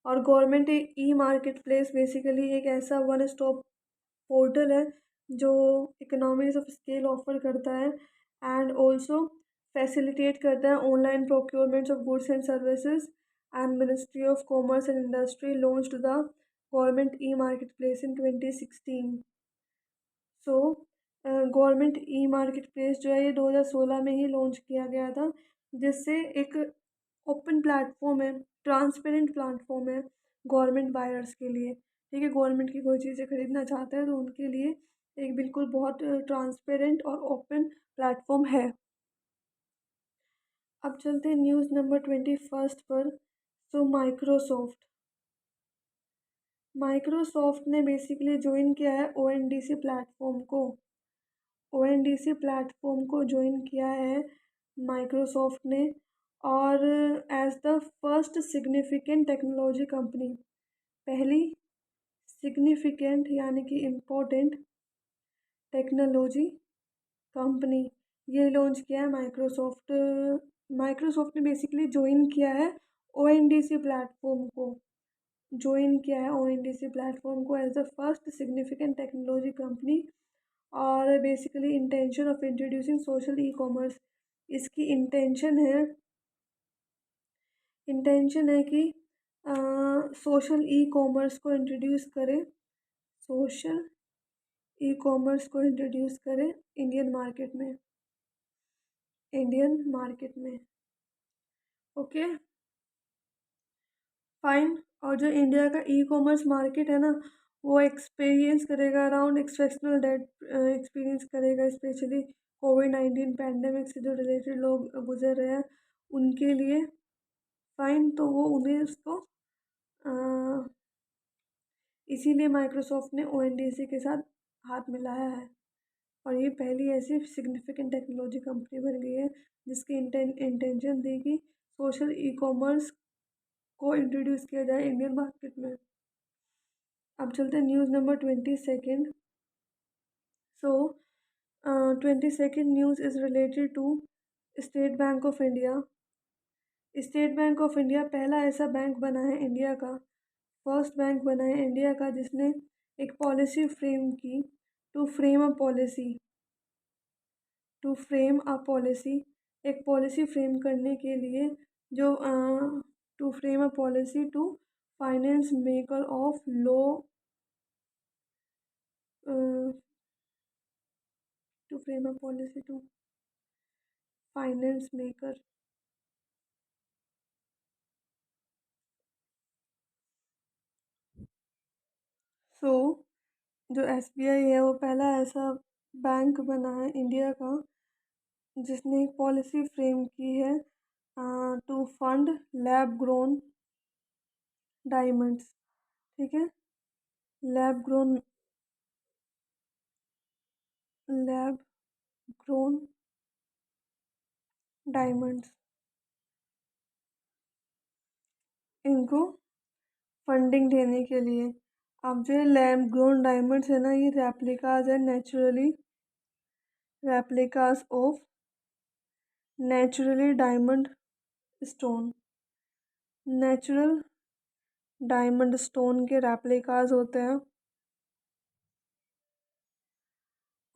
और government e market place basically एक ऐसा वन स्टॉप पोर्टल है जो इकोनॉमीज ऑफ स्केल ऑफर करता है एंड ऑल्सो फैसिलिटेट करता है online procurements of goods and services. And ministry of commerce and industry launched the government e market place in 2016। So government e market place जो है ये 2016 में ही लॉन्च किया गया था, जिससे एक ओपन प्लेटफॉर्म है, ट्रांसपेरेंट प्लेटफॉर्म है गवर्नमेंट बायर्स के लिए। ठीक है, गवर्नमेंट की कोई चीज़ें खरीदना चाहते हैं तो उनके लिए एक बिल्कुल बहुत ट्रांसपेरेंट और ओपन प्लेटफॉर्म है। अब चलते हैं न्यूज़ नंबर 21 पर। सो माइक्रोसॉफ्ट ने बेसिकली ज्वाइन किया है ओएनडीसी प्लेटफॉर्म को। ओएनडीसी प्लेटफॉर्म को ज्वाइन किया है माइक्रोसॉफ्ट ने, और as the first significant technology company, पहली सिग्निफिकेंट यानी कि इम्पोर्टेंट टेक्नोलॉजी कंपनी ये लॉन्च किया है माइक्रोसॉफ्ट। माइक्रोसॉफ्ट ने बेसिकली ज्वाइन किया है ओएनडीसी प्लेटफॉर्म को, ज्वाइन किया है ओएनडीसी प्लेटफॉर्म को as the first significant technology company. और basically intention of introducing social e commerce, इसकी इंटेंशन है कि सोशल ई कॉमर्स को इंट्रोड्यूस करें, सोशल ई कॉमर्स को इंट्रोड्यूस करें इंडियन मार्केट में, इंडियन मार्केट में। Okay fine. और जो इंडिया का ई कॉमर्स मार्केट है ना, वो एक्सपीरियंस करेगा अराउंड एक्सेप्शनल डेट एक्सपीरियंस करेगा, स्पेशली कोविड-19 पैंडेमिक से जो रिलेटेड लोग गुजर रहे हैं उनके लिए। फाइन, तो वो उन्हें उसको इसीलिए माइक्रोसॉफ्ट ने ओएनडीसी के साथ हाथ मिलाया है। और ये पहली ऐसी सिग्निफिकेंट टेक्नोलॉजी कंपनी बन गई है जिसकी इंटेंशन थी कि सोशल ई कॉमर्स को इंट्रोड्यूस किया जाए इंडियन मार्केट में। अब चलते हैं न्यूज़ नंबर 22। सो 22 news is related to state bank of India. State bank of India पहला ऐसा बैंक बना है इंडिया का, फर्स्ट बैंक बना है इंडिया का जिसने एक पॉलिसी फ्रेम की, to frame a policy, to frame a policy, एक पॉलिसी फ्रेम करने के लिए जो to frame a policy to finance maker of low, to frame a policy to finance maker so जो SBI है वो पहला ऐसा बैंक बना है इंडिया का जिसने एक पॉलिसी फ्रेम की है to fund lab grown diamonds. ठीक है, lab grown lab grown diamonds, इनको फंडिंग देने के लिए। अब जो लैब ग्रोन डायमंड्स है ना, ये रेप्लिकाज है, replicas of naturally diamond stone. Natural diamond stone के रेप्लिकाज होते हैं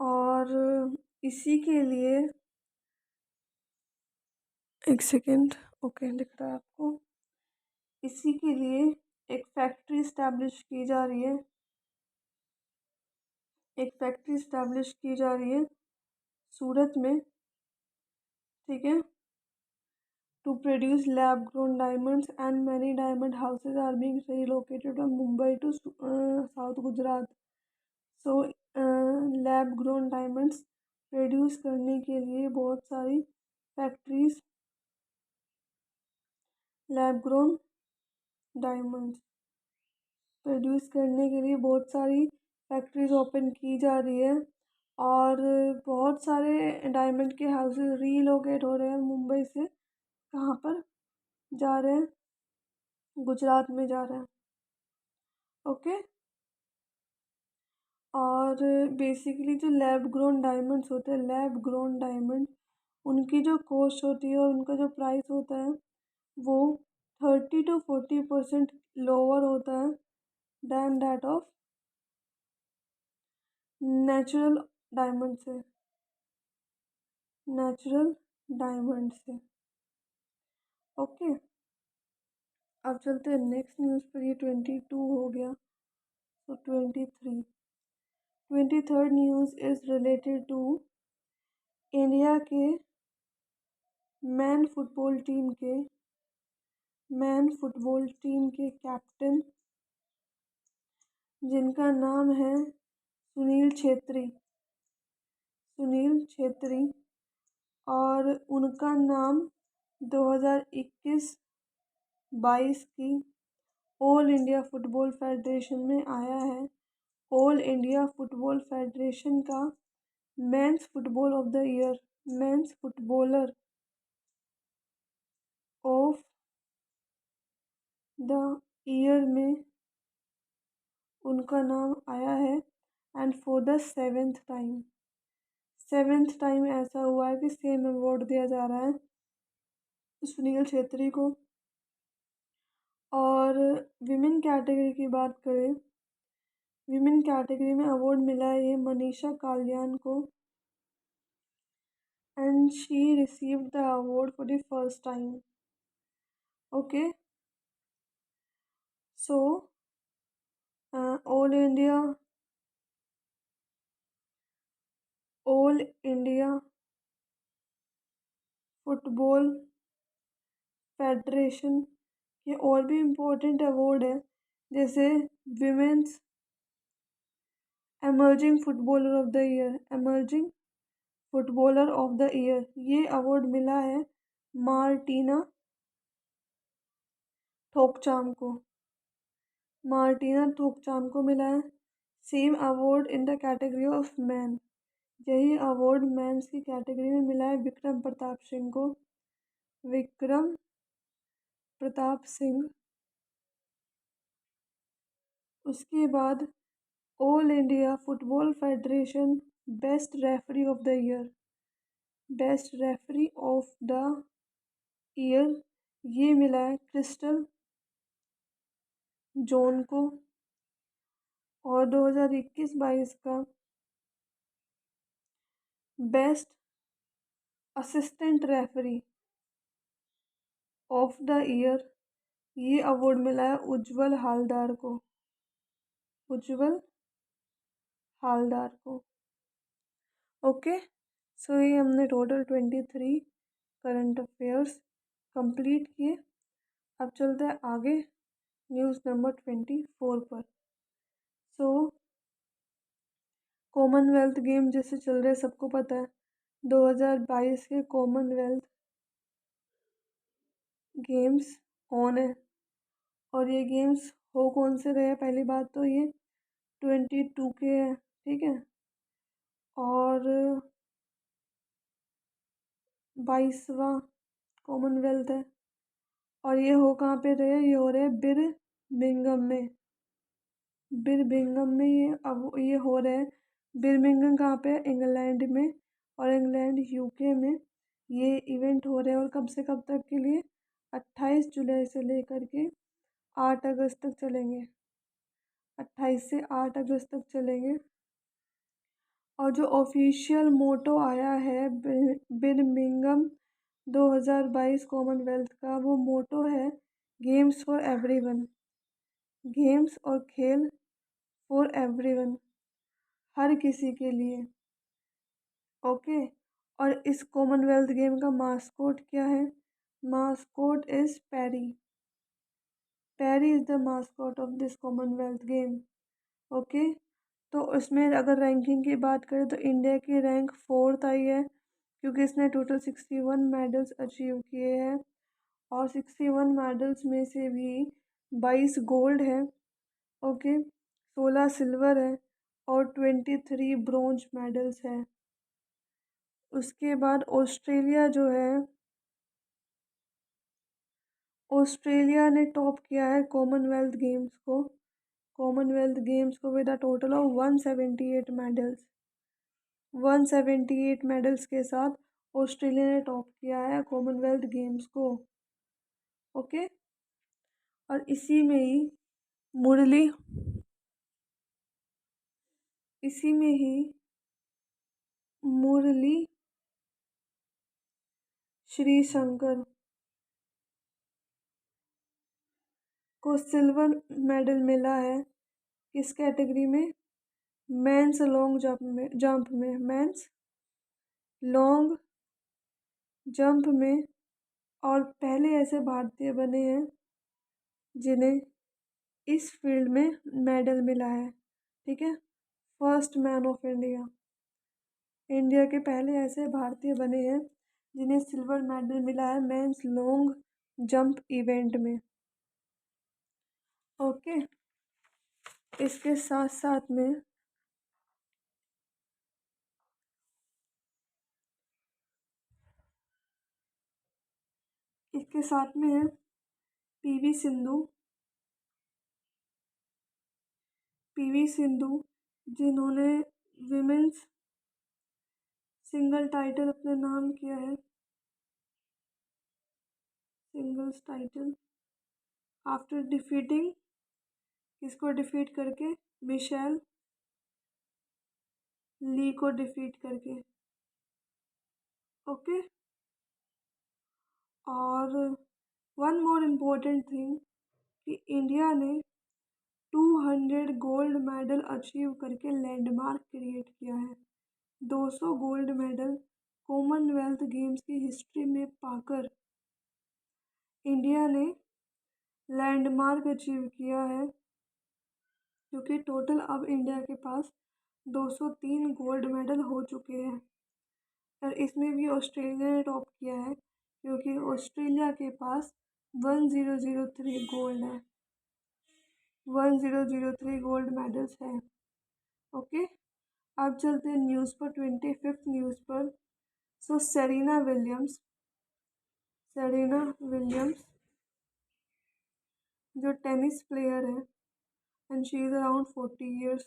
और इसी के लिए एक सेकेंड, ओके दिख रहा है आपको। इसी के लिए एक फैक्ट्री इस्टेब्लिश की जा रही है, सूरत में। ठीक है, to produce lab grown diamonds, and many diamond houses are being relocated from Mumbai to South Gujarat. So lab grown diamonds produce करने के लिए बहुत सारी factories, lab grown diamonds produce करने के लिए बहुत सारी फैक्ट्रीज ओपन की जा रही है और बहुत सारे डायमंड के हाउसेस रीलोकेट हो रहे हैं मुंबई से। कहाँ पर जा रहे हैं? गुजरात में जा रहे हैं। ओके, और बेसिकली जो लैब ग्रोन डायमंड्स होते हैं, लैब ग्रोन डायमंड, उनकी जो कॉस्ट होती है और उनका जो प्राइस होता है वो 30 to 40% लोअर होता है than that of natural diamond से, नेचुरल डायमंड से। ओके, अब चलते हैं नेक्स्ट न्यूज़ पर। ये 22 हो गया, तो 23rd news is related to India के मैन फुटबॉल टीम के कैप्टन, जिनका नाम है सुनील छेत्री, और उनका नाम 2021-22 की ऑल इंडिया फुटबॉल फेडरेशन में आया है। ऑल इंडिया फुटबॉल फेडरेशन का men's football of the year, men's footballer of the year में उनका नाम आया है। And for the seventh time ऐसा हुआ है कि सेम अवार्ड दिया जा रहा है सुनील छेत्री को। और विमेन कैटेगरी की बात करें, विमेन कैटेगरी में अवार्ड मिला है ये मनीषा काल्यान को, and she received the award for the first time. Okay, so all India football federation के और भी इम्पोर्टेंट अवार्ड है, जैसे women's emerging footballer of the year, ये अवार्ड मिला है मार्टिना थोकचाम को मिला है। Same award in the category of man, यही अवार्ड मेंस की कैटेगरी में मिला है विक्रम प्रताप सिंह। उसके बाद all India football federation best referee of the year, ये मिला है क्रिस्टल जॉन को। और 2021-22 का best assistant referee of the year, ये अवार्ड मिला है उज्जवल हालदार को। ओके, सो ये हमने टोटल 23 करंट अफेयर्स कंप्लीट किए। अब चलते हैं आगे न्यूज़ नंबर 24 पर। सो कॉमनवेल्थ गेम जैसे चल रहे सबको पता है, 2022 के कॉमनवेल्थ गेम्स ऑन है। और ये गेम्स हो कौन से रहे हैं, पहली बात तो ये 22 के है, ठीक है। और 22वां कॉमनवेल्थ है। और ये हो कहाँ पे रहे, ये हो रहे हैं बिरमिंघम में। बिरमिंघम में ये हो रहे हैं। बिरमिंघम कहाँ पे है, इंग्लैंड में। और इंग्लैंड यूके में ये इवेंट हो रहे हैं। और कब से कब तक के लिए, 28 जुलाई से लेकर के 8 अगस्त तक चलेंगे। 28 से 8 अगस्त तक चलेंगे। और जो ऑफिशियल मोटो आया है बिरमिंघम 2022 कॉमनवेल्थ का, वो मोटो है गेम्स फॉर एवरीवन। गेम्स और खेल फॉर एवरीवन, हर किसी के लिए। ओके। और इस कॉमनवेल्थ गेम का मास्कोट क्या है, mascot is Perry. Perry is the mascot of this commonwealth game. Okay. तो उसमें अगर रैंकिंग की बात करें तो इंडिया की रैंक 4th आई है, क्योंकि इसने टोटल 61 मेडल्स अचीव किए हैं। और 61 मेडल्स में से भी 22 गोल्ड है, ओके, 16 सिल्वर है और 23 ब्रोंज मेडल्स है। उसके बाद ऑस्ट्रेलिया जो है, ऑस्ट्रेलिया ने टॉप किया है कॉमनवेल्थ गेम्स को। कॉमनवेल्थ गेम्स को with a total of 178 medals. 178 medals के साथ ऑस्ट्रेलिया ने टॉप किया है कॉमनवेल्थ गेम्स को। ओके। और मुरली इसी में ही मुरली श्रीशंकर को सिल्वर मेडल मिला है। किस कैटेगरी में, मेंस लॉन्ग जंप में मेंस लॉन्ग जंप में। और पहले ऐसे भारतीय बने हैं जिन्हें इस फील्ड में मेडल मिला है, ठीक है। First man of India, India के पहले ऐसे भारतीय बने हैं जिन्हें सिल्वर मेडल मिला है मेंस लॉन्ग जंप इवेंट में। ओके। इसके साथ साथ में इसके साथ में है पीवी सिंधु। पीवी सिंधु जिन्होंने विमेंस सिंगल टाइटल अपने नाम किया है, सिंगल्स टाइटल, आफ्टर डिफीटिंग, किसको डिफीट करके, मिशेल ली को डिफीट करके। ओके। और वन मोर इम्पोर्टेंट थिंग कि इंडिया ने 200 गोल्ड मेडल अचीव करके लैंडमार्क क्रिएट किया है। 200 गोल्ड मेडल कॉमनवेल्थ गेम्स की हिस्ट्री में पाकर इंडिया ने लैंडमार्क अचीव किया है, क्योंकि टोटल अब इंडिया के पास 203 गोल्ड मेडल हो चुके हैं। और इसमें भी ऑस्ट्रेलिया ने टॉप किया है, क्योंकि ऑस्ट्रेलिया के पास 1003 गोल्ड है, 1003 गोल्ड मेडल्स हैं। ओके। अब चलते हैं न्यूज़ पर, 25th न्यूज़ पर। सो सेरेना विलियम्स जो टेनिस प्लेयर है, and she is around 40 years,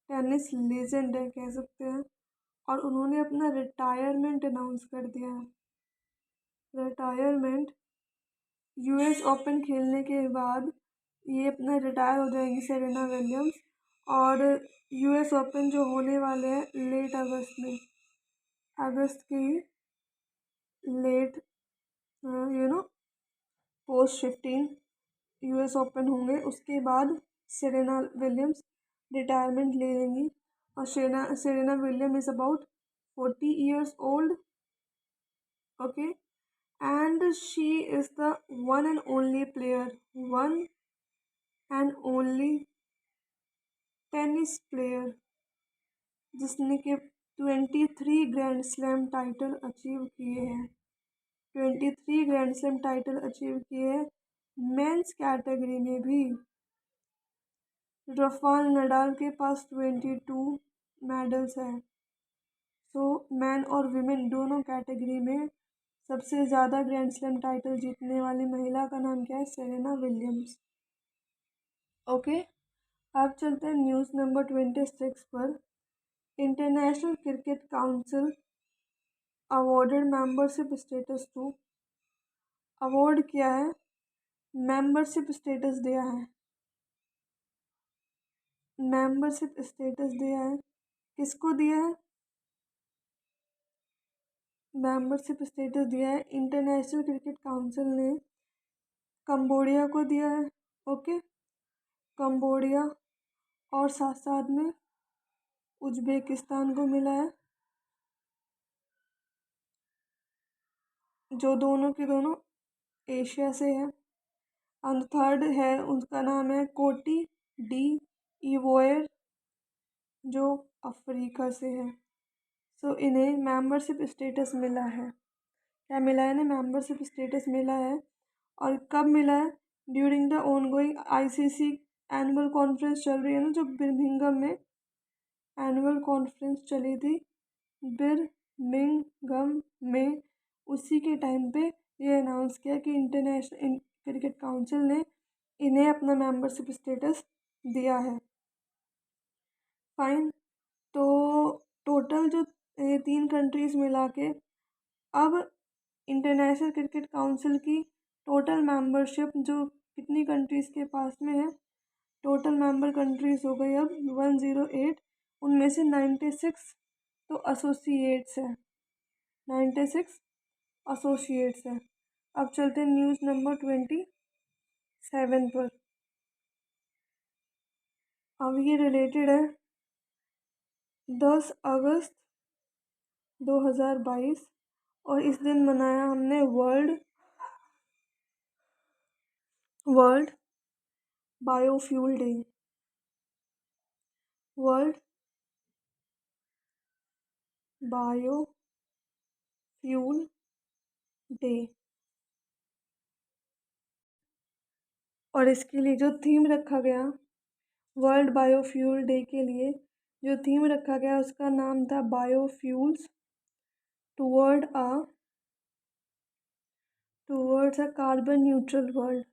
tennis legend है कह सकते हैं। और उन्होंने अपना रिटायरमेंट अनाउंस कर दिया है। रिटायरमेंट, यूएस ओपन खेलने के बाद ये अपना रिटायर हो जाएंगी सेरेना विलियम्स। और यूएस ओपन जो होने वाले हैं लेट अगस्त में, अगस्त की late, you know post 15 US open होंगे। उसके बाद सेरेना विलियम्स रिटायरमेंट ले लेंगी। और Serena William is about 40 years old. Okay. And she is the one and only player, one and only tennis player जिसने कि 23 ग्रैंड स्लैम टाइटल अचीव किए हैं, 23 ग्रैंड स्लैम टाइटल अचीव किए हैं। मेंस कैटेगरी में भी राफेल नडाल के पास 22 मेडल्स हैं। सो मैन और विमेन दोनों कैटेगरी में सबसे ज़्यादा ग्रैंड स्लैम टाइटल जीतने वाली महिला का नाम क्या है? Serena Williams. ओके, अब चलते हैं न्यूज़ नंबर 26 पर। International cricket council awarded membership status to. Award किया है, मेंबरशिप स्टेटस दिया है, मेंबरशिप स्टेटस दिया है। किसको दिया है? मेंबरशिप स्टेटस दिया है इंटरनेशनल क्रिकेट काउंसिल ने कंबोडिया को दिया है। ओके, कंबोडिया और साथ साथ में उज्बेकिस्तान को मिला है, जो दोनों के दोनों एशिया से है। और थर्ड है, उसका नाम है कोटी डी इवोयर, जो अफ्रीका से है। सो इन्हें मेंबरशिप स्टेटस मिला है। क्या मिला है? इन्हें मेंबरशिप स्टेटस मिला है। और कब मिला है? During the ongoing ICC annual conference चल रही है ना, जो बर्मिंघम में एनुअल कॉन्फ्रेंस चली थी बर्मिंघम में, उसी के टाइम पे ये अनाउंस किया कि इंटरनेशनल क्रिकेट काउंसिल ने इन्हें अपना मेंबरशिप स्टेटस दिया है। फाइन, तो टोटल जो 3 कंट्रीज़ मिला के अब इंटरनेशनल क्रिकेट काउंसिल की टोटल मेंबरशिप जो कितनी कंट्रीज़ के पास में है, टोटल मेंबर कंट्रीज़ हो गई अब 108। उनमें से 96 तो एसोसिएट्स है, 96 एसोसिएट्स है। अब चलते हैं न्यूज़ नंबर 27 पर। अब ये रिलेटेड है 10 अगस्त 2022, और इस दिन मनाया हमने world biofuel day. World biofuel day. और इसके लिए जो थीम रखा गया वर्ल्ड बायोफ्यूल डे के लिए, जो थीम रखा गया उसका नाम था biofuels toward a carbon neutral world,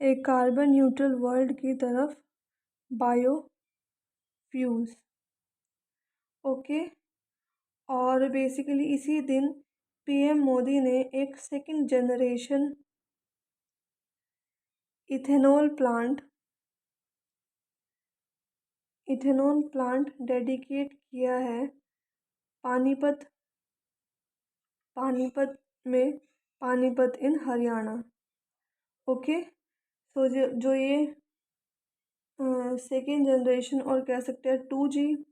एक कार्बन न्यूट्रल वर्ल्ड की तरफ बायोफ्यूल्स। ओके, और बेसिकली इसी दिन पीएम मोदी ने एक second generation ethanol plant dedicate किया है पानीपत में, पानीपत इन हरियाणा। ओके, सो जो ये सेकेंड जनरेशन और कह सकते हैं 2G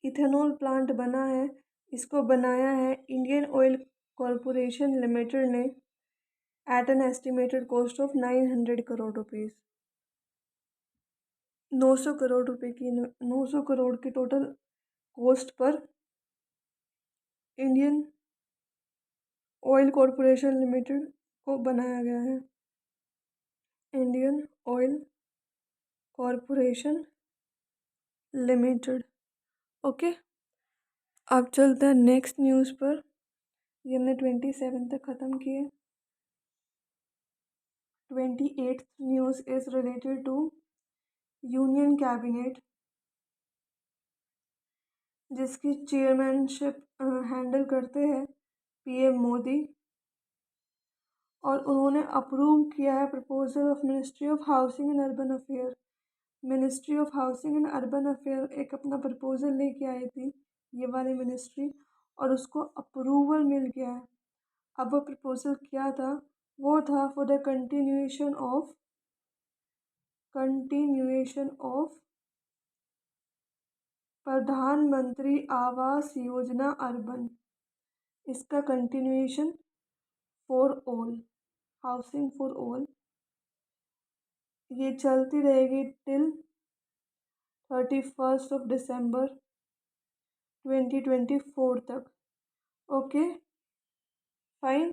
इथेनॉल प्लांट बना है, इसको बनाया है इंडियन ऑयल कॉरपोरेशन लिमिटेड ने at an estimated cost of 900 crore rupees. 900 crore रुपए की 900 करोड़ की टोटल कॉस्ट पर इंडियन ऑयल कॉरपोरेशन लिमिटेड को बनाया गया है। Indian oil corporation limited. Okay, अब चलते हैं नेक्स्ट न्यूज़ पर। ये हमने 27 तक ख़त्म किए। 28th news is related to union cabinet, जिसकी चेयरमैनशिप हैंडल करते हैं पीएम मोदी, और उन्होंने अप्रूव किया है proposal of ministry of housing and urban affair. Ministry of housing and urban affair एक अपना प्रपोजल लेके आई थी, ये वाली मिनिस्ट्री, और उसको अप्रूवल मिल गया है। अब वो प्रपोजल क्या था? वो था फॉर द कंटिन्यूएशन ऑफ प्रधानमंत्री आवास योजना अर्बन, इसका continuation for all, housing for all, ये चलती रहेगी टिल 31 दिसंबर 2024 तक। Okay fine.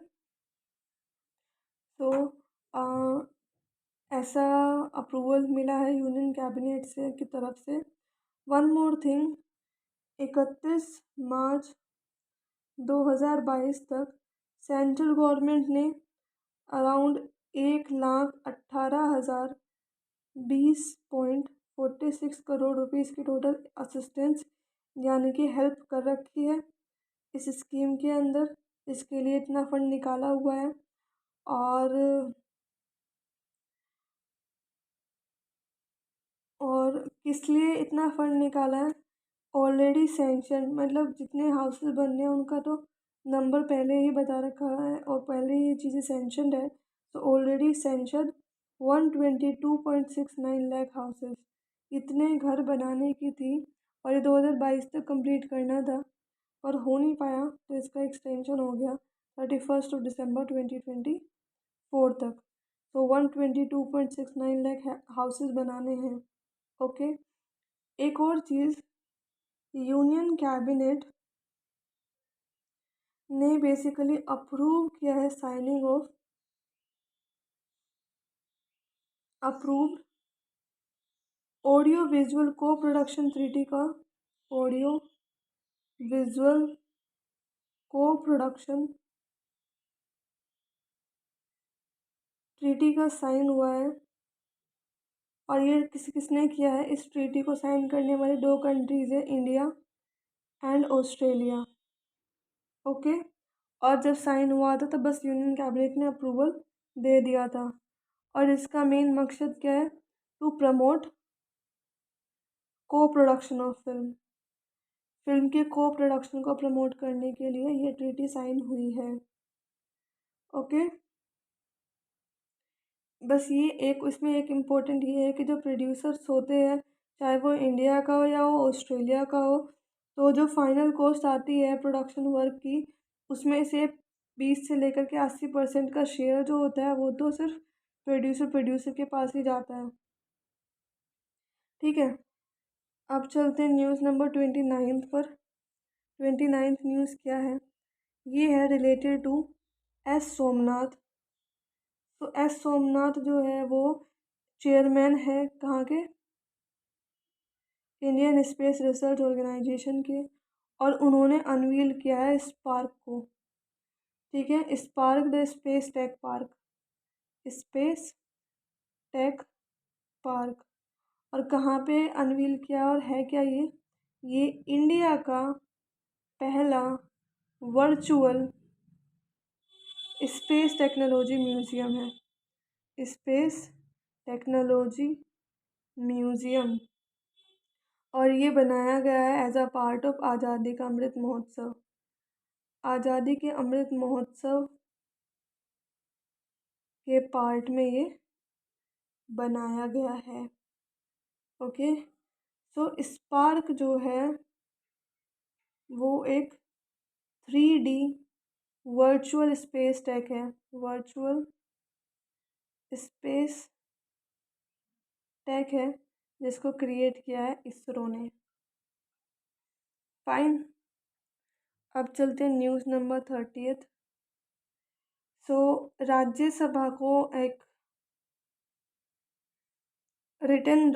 तो ऐसा अप्रूवल मिला है यूनियन कैबिनेट से की तरफ से। वन मोर थिंग, 31 मार्च 2022 तक सेंट्रल गवर्नमेंट ने अराउंड 1,18,020.46 करोड़ रुपीज़ की टोटल असिस्टेंस यानी कि हेल्प कर रखी है इस स्कीम के अंदर। इसके लिए इतना फंड निकाला हुआ है। और किस लिए इतना फंड निकाला है? ऑलरेडी सेंक्शन, मतलब जितने हाउसेस बनने हैं उनका तो नंबर पहले ही बता रखा है और पहले ही ये चीज़ें सेंशनड है। तो ऑलरेडी सेंशन 122.69 लाख हाउसेस, इतने घर बनाने की थी और ये 2022 तक कंप्लीट करना था पर हो नहीं पाया, तो इसका एक्सटेंशन हो गया 31 दिसंबर 2024 तक। तो 122.69 लाख हाउसेस बनाने हैं। ओके, एक और चीज़, यूनियन कैबिनेट ने बेसिकली अप्रूव किया है signing off approved audio visual को प्रोडक्शन ट्रीटी का। ऑडियो विजुअल को प्रोडक्शन ट्रीटी का साइन हुआ है। और ये किसने किया है? इस ट्रीटी को साइन करने वाली दो कंट्रीज़ है, इंडिया एंड ऑस्ट्रेलिया। ओके, और जब साइन हुआ था तब बस यूनियन कैबिनेट ने अप्रूवल दे दिया था। और इसका मेन मकसद क्या है? टू प्रमोट को प्रोडक्शन ऑफ फिल्म के को प्रोडक्शन को प्रमोट करने के लिए ये ट्रीटी साइन हुई है। ओके, बस ये एक इसमें एक इम्पोर्टेंट ये है कि जो प्रोड्यूसर्स होते हैं, चाहे वो इंडिया का हो या वो ऑस्ट्रेलिया का हो, तो जो फाइनल कॉस्ट आती है प्रोडक्शन वर्क की, उसमें से 20 से लेकर के 80% का शेयर जो होता है वो तो सिर्फ प्रोड्यूसर के पास ही जाता है। ठीक है, अब चलते हैं न्यूज़ नंबर 29 पर। 29 न्यूज़ क्या है? ये है रिलेटेड टू एस सोमनाथ। तो एस सोमनाथ जो है वो चेयरमैन है कहाँ के? इंडियन स्पेस रिसर्च ऑर्गेनाइजेशन के। और उन्होंने अनवील किया है स्पार्क को। ठीक है, spark the space tech park, space tech park. और कहाँ पे अनवील किया और है क्या ये इंडिया का पहला वर्चुअल स्पेस टेक्नोलॉजी म्यूज़ियम है। Space technology museum. और ये बनाया गया है एज अ पार्ट ऑफ आज़ादी का अमृत महोत्सव। आज़ादी के अमृत महोत्सव के पार्ट में ये बनाया गया है। ओके, सो स्पार्क जो है वो एक 3D वर्चुअल स्पेस टेक है। वर्चुअल स्पेस टेक है जिसको क्रिएट किया है इसरो ने। फाइन, अब चलते हैं न्यूज़ नंबर 30th। सो राज्यसभा को एक रिटर्न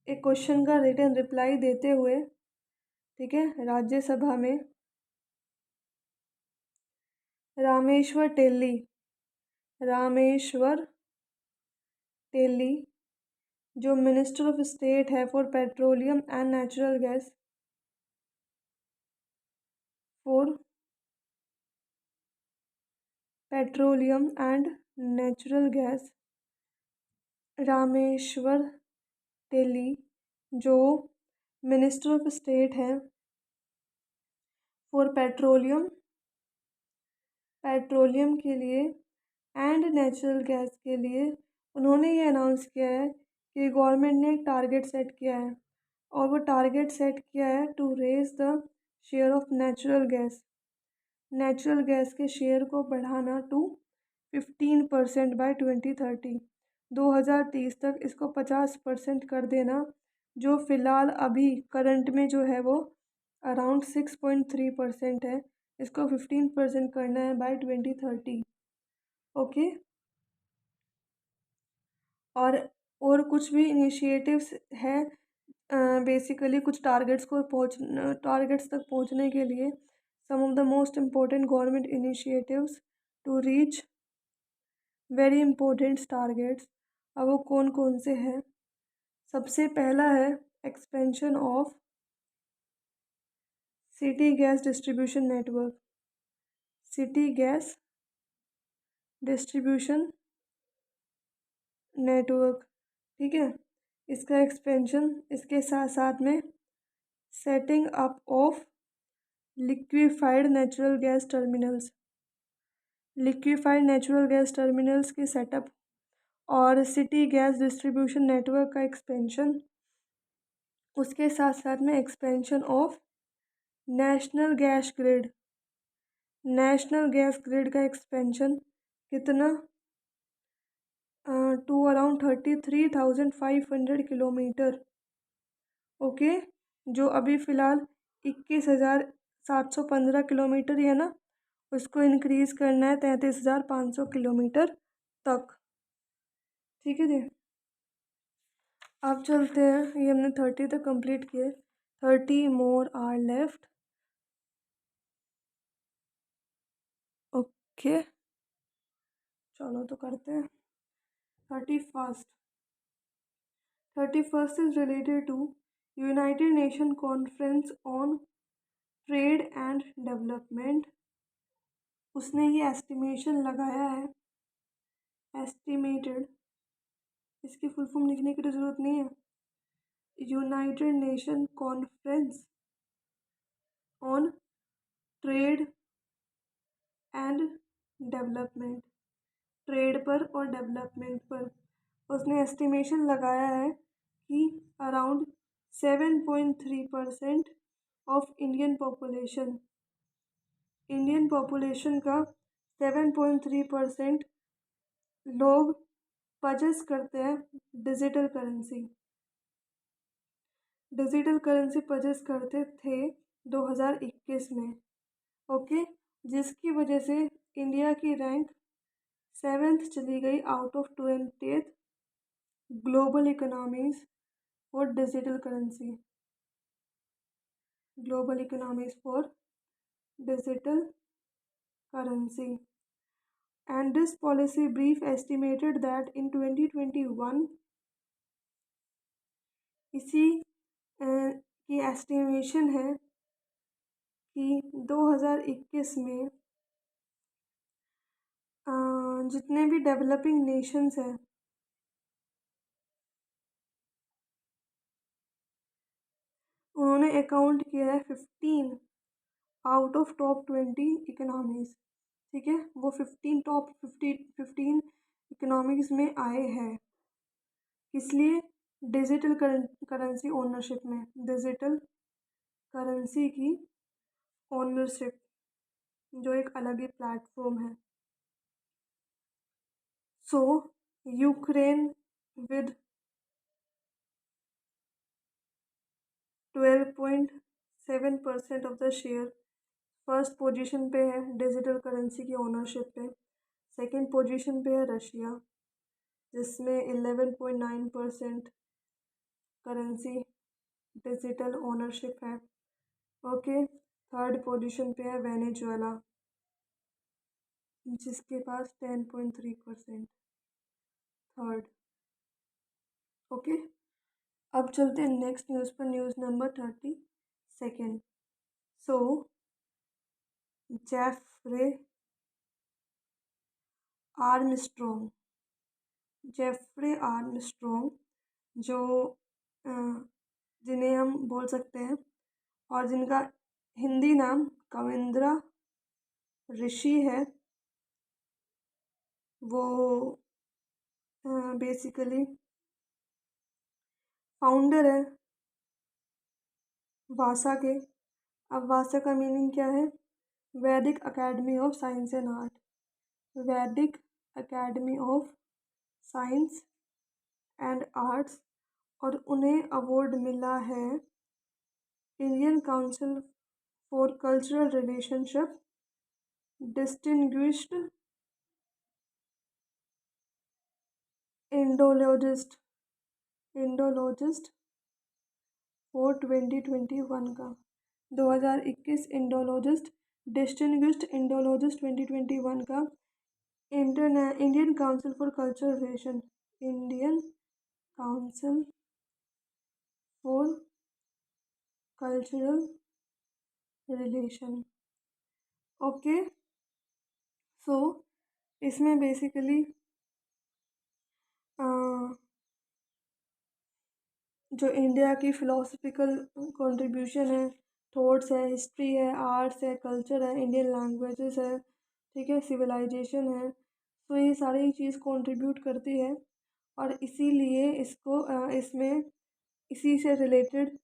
एक क्वेश्चन का रिटर्न रिप्लाई देते हुए, ठीक है, राज्यसभा में रामेश्वर तेली जो मिनिस्टर ऑफ स्टेट है for petroleum and natural gas, for petroleum and natural gas, Rameswar Teli जो मिनिस्टर ऑफ स्टेट है फॉर पेट्रोलियम के लिए एंड नेचुरल गैस के लिए, उन्होंने ये अनाउंस किया है कि गवर्नमेंट ने एक टारगेट सेट किया है। और वो टारगेट सेट किया है to raise the share of natural gas के शेयर को बढ़ाना टू 15% बाय 2030। 2030 तक इसको 50% कर देना, जो फ़िलहाल अभी करंट में जो है वो अराउंड 6.3% है। इसको 15% करना है बाय 2030। ओके। और कुछ भी इनिशिएटिव्स है बेसिकली कुछ टारगेट्स तक पहुंचने के लिए। Some of the most important government initiatives to reach very important targets. अब वो कौन कौन से हैं? सबसे पहला है expansion of city gas distribution network. City gas distribution network, ठीक है, इसका एक्सपेंशन। इसके साथ साथ में setting up of liquefied natural gas terminals. Liquefied natural gas terminals के सेटअप और सिटी गैस डिस्ट्रीब्यूशन नेटवर्क का एक्सपेंशन। उसके साथ साथ में expansion of national gas grid. National gas grid का एक्सपेंशन कितना? To around 33,500 kilometre. ओके, जो अभी फ़िलहाल 21,715 किलोमीटर ही है ना, उसको इंक्रीज़ करना है 33,500 किलोमीटर तक। ठीक है जी। अब चलते हैं, ये हमने 30 तक कंप्लीट किए, 30 मोर आर लेफ्ट। ओके, चलो तो करते हैं। 31st is related to United Nations Conference on Trade and Development। उसने ये एस्टिमेशन लगाया है, एस्टिमेटेड, इसकी फुल फॉर्म लिखने की तो ज़रूरत नहीं है। United nation conference on trade and development, trade पर और डेवलपमेंट पर उसने एस्टिमेशन लगाया है कि अराउंड 7.3% ऑफ इंडियन पॉपुलेशन का 7.3% लोग परचेस करते हैं डिजिटल करेंसी परचेस करते थे 2021 में। ओके, जिसकी वजह से इंडिया की रैंक 7th चली गई out of 20th global economies for digital currency. Global economies for digital currency. And this policy brief estimated that in 2021 इसी की एस्टिमेशन है कि 2021 में जितने भी डेवलपिंग नेशंस हैं उन्होंने अकाउंट किया है 15 आउट ऑफ टॉप 20 इकोनॉमीज़। ठीक है, वो 15 इकोनॉमीज़ में आए हैं। इसलिए डिजिटल करेंसी ओनरशिप में, डिजिटल करेंसी की ओनरशिप जो एक अलग ही प्लेटफॉर्म है। सो Ukraine with 12.7% of the share first position पे है डिजिटल करेंसी की ओनरशिप पे। सेकंड पोजीशन पे है रशिया जिसमें 11.9% करेंसी डिजिटल ओनरशिप है। ओके, थर्ड पोजीशन पे है वेनेजुएला जिसके पास 10.3% थर्ड। ओके, अब चलते हैं नेक्स्ट न्यूज़ पर, न्यूज़ नंबर 32। सो जेफ्रे आर्मस्ट्रॉन्ग जो जिन्हें हम बोल सकते हैं और जिनका हिंदी नाम कविंद्रा ऋषि है, वो बेसिकली फाउंडर है वासा के। अब वासा का मीनिंग क्या है? Vedic academy of science and art. Vedic academy of science and arts, और उन्हें अवार्ड मिला है Indian council for cultural relationship, distinguished Indologist Indologist for 2021 का, 2021 इंडोलॉजिस्ट, डिस्टिंग्विश्ड इंडोलॉजिस्ट 2021 का, Indian council for cultural relation, Indian council for cultural relation. Okay, so इसमें बेसिकली जो इंडिया की फ़िलोसफिकल कंट्रीब्यूशन है, थॉट्स है, हिस्ट्री है, आर्ट्स है, कल्चर है, इंडियन लैंग्वेजेस है, ठीक है, सिविलाइजेशन है, तो ये सारी चीज़ कंट्रीब्यूट करती है। और इसीलिए इसको इसमें इसी से रिलेटेड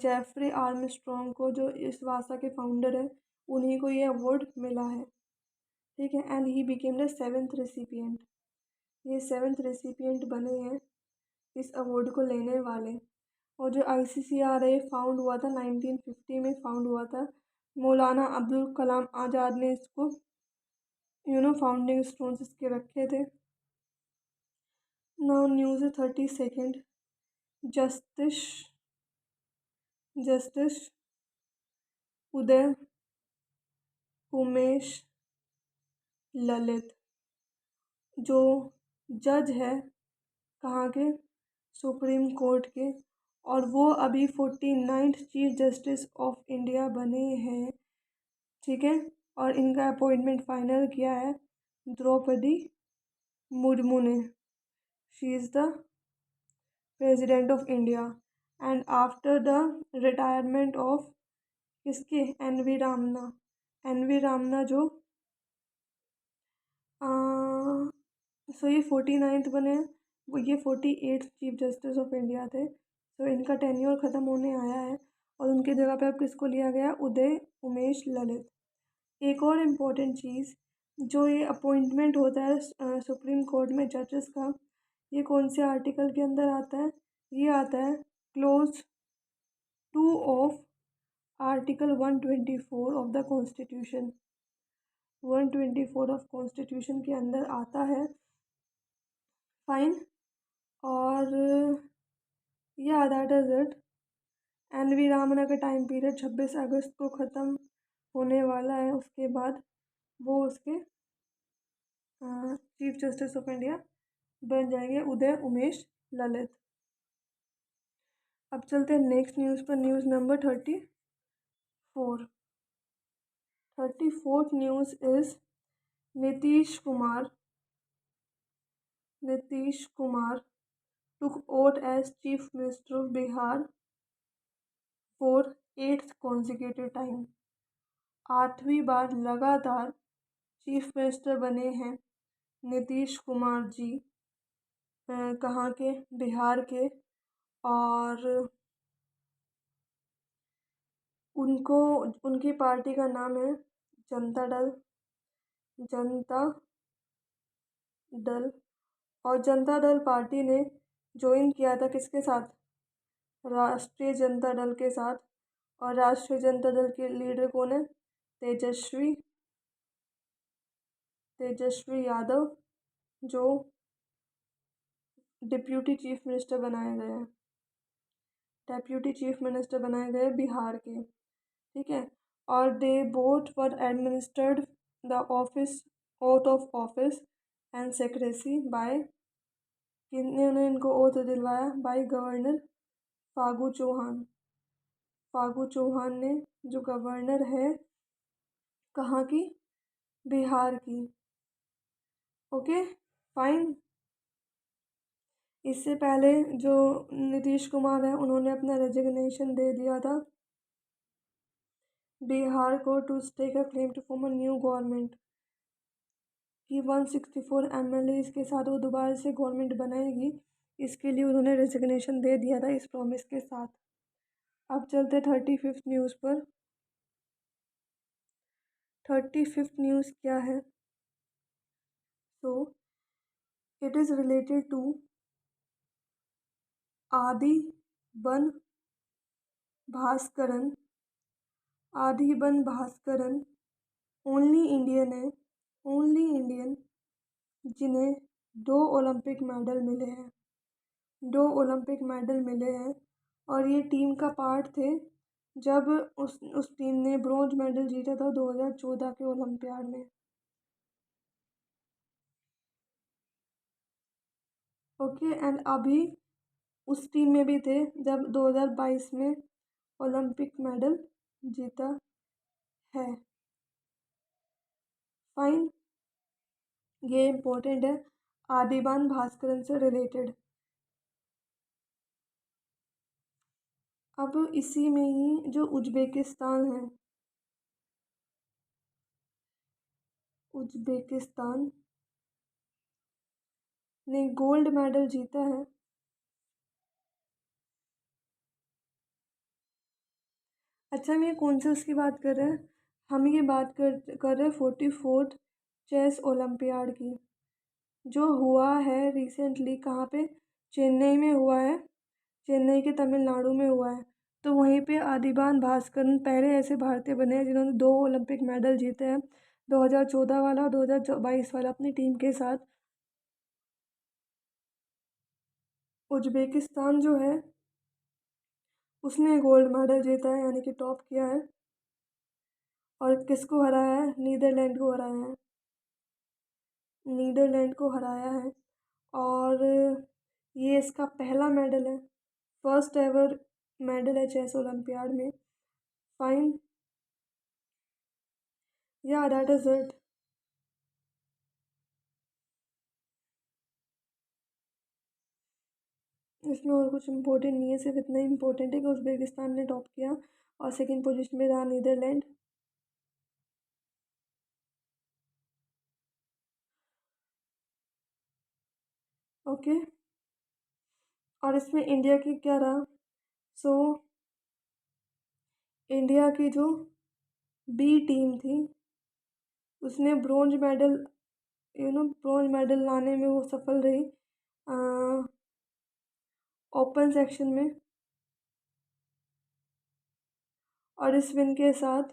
जेफरी आर्मस्ट्रॉन्ग को, जो इस वासा के फाउंडर है, उन्हीं को ये अवार्ड मिला है, ठीक है। And he became the 7th recipient, ये 7th रेसिपिएंट बने हैं इस अवार्ड को लेने वाले। और जो ICCR है फाउंड हुआ था 1950 में, फाउंड हुआ था। मौलाना अब्दुल कलाम आज़ाद ने इसको फाउंडिंग स्टोन्स इसके रखे थे। Now news 32nd, justice justice Uday Umesh Lalit, जो जज है कहाँ के, सुप्रीम कोर्ट के, और वो अभी 49th chief justice of India बने हैं, ठीक है। और इनका अपॉइंटमेंट फाइनल किया है द्रौपदी मुर्मू ने। She is the president of India. And after the retirement of किसके, एन वी रामना जो सो ये 49th बने हैं, वो ये 48th chief justice of India थे। सो इनका टेन्योर ख़त्म होने आया है और उनकी जगह पे अब किसको लिया गया, उदय उमेश ललित। एक और इम्पोर्टेंट चीज़, जो ये अपॉइंटमेंट होता है सुप्रीम कोर्ट में जजेस का, ये कौन से आर्टिकल के अंदर आता है, ये आता है close 2 of article 124 of the constitution. 124 of constitution के अंदर आता है, फाइन। और या दैट इज़ इट। एन.वी. रामना का टाइम पीरियड 26 अगस्त को ख़त्म होने वाला है, उसके बाद वो उसके चीफ जस्टिस ऑफ इंडिया बन जाएंगे उदय उमेश ललित। अब चलते हैं नेक्स्ट न्यूज़ पर, news number 34। 34th news is Nitish Kumar took oath as Chief Minister of Bihar for 8th consecutive time। 8वीं बार लगातार चीफ मिनिस्टर बने हैं नीतीश कुमार जी, कहाँ के, बिहार के। और उनको, उनकी पार्टी का नाम है जनता दल। और जनता दल पार्टी ने ज्वाइन किया था किसके साथ, राष्ट्रीय जनता दल के साथ। और राष्ट्रीय जनता दल के लीडर कौन है, तेजस्वी यादव, जो डिप्यूटी चीफ मिनिस्टर बनाए गए हैं, बिहार के, ठीक है। और they both were administered the office oath of office and secrecy by, किन्होंने इनको ओथ दिलवाया, बाय गवर्नर फागू चौहान ने, जो गवर्नर है कहाँ की, बिहार की। Okay, fine. इससे पहले जो नीतीश कुमार है, उन्होंने अपना रेजिग्नेशन दे दिया था बिहार को to stake a claim to form a new government, कि 164 MLAs के साथ वो दोबारा से गवर्नमेंट बनाएगी। इसके लिए उन्होंने रेजिग्नेशन दे दिया था इस प्रॉमिस के साथ। अब चलते 35th न्यूज़ पर। 35th न्यूज़ क्या है, so it is related to Adhiban Baskaran Adhiban Baskaran only Indian है, ओनली इंडियन जिन्हें 2 ओलंपिक मेडल मिले हैं, 2 ओलंपिक मेडल मिले हैं। और ये टीम का पार्ट थे जब उस टीम ने ब्रॉन्ज मेडल जीता था 2014 के ओलंपियाड में। ओके, एंड अभी उस टीम में भी थे जब 2022 में ओलंपिक मेडल जीता है। फाइन, ये इम्पोर्टेंट है आदिबान भास्करन से रिलेटेड। अब इसी में ही जो उज्बेकिस्तान है, उज्बेकिस्तान ने गोल्ड मेडल जीता है। अच्छा, हम ये कौन से उसकी बात कर रहे हैं? हम ये बात कर रहे हैं 44th चेस ओलंपियाड की, जो हुआ है रिसेंटली। कहाँ पे? चेन्नई में हुआ है, चेन्नई के तमिलनाडु में हुआ है। तो वहीं पे आदिबान भास्करन पहले ऐसे भारतीय बने हैं जिन्होंने 2 ओलंपिक मेडल जीते हैं, 2014 वाला और 2022 वाला अपनी टीम के साथ। उज्बेकिस्तान जो है उसने गोल्ड मेडल जीता है, यानी कि टॉप किया है। और किसको हराया है? नीदरलैंड को हराया है, नीदरलैंड को हराया है। और ये इसका पहला मेडल है, फर्स्ट एवर मेडल है चेस ओलंपियाड में। फाइन, या दैट इज इट। इसमें और कुछ इम्पोर्टेंट नहीं है, सिर्फ इतना ही इम्पोर्टेंट है कि उज़्बेकिस्तान ने टॉप किया और सेकंड पोजीशन में रहा नीदरलैंड। ओके, और इसमें इंडिया की क्या रहा? सो इंडिया की जो बी टीम थी उसने ब्रॉन्ज मेडल, ब्रॉन्ज मेडल लाने में वो सफल रही ओपन सेक्शन में। और इस विन के साथ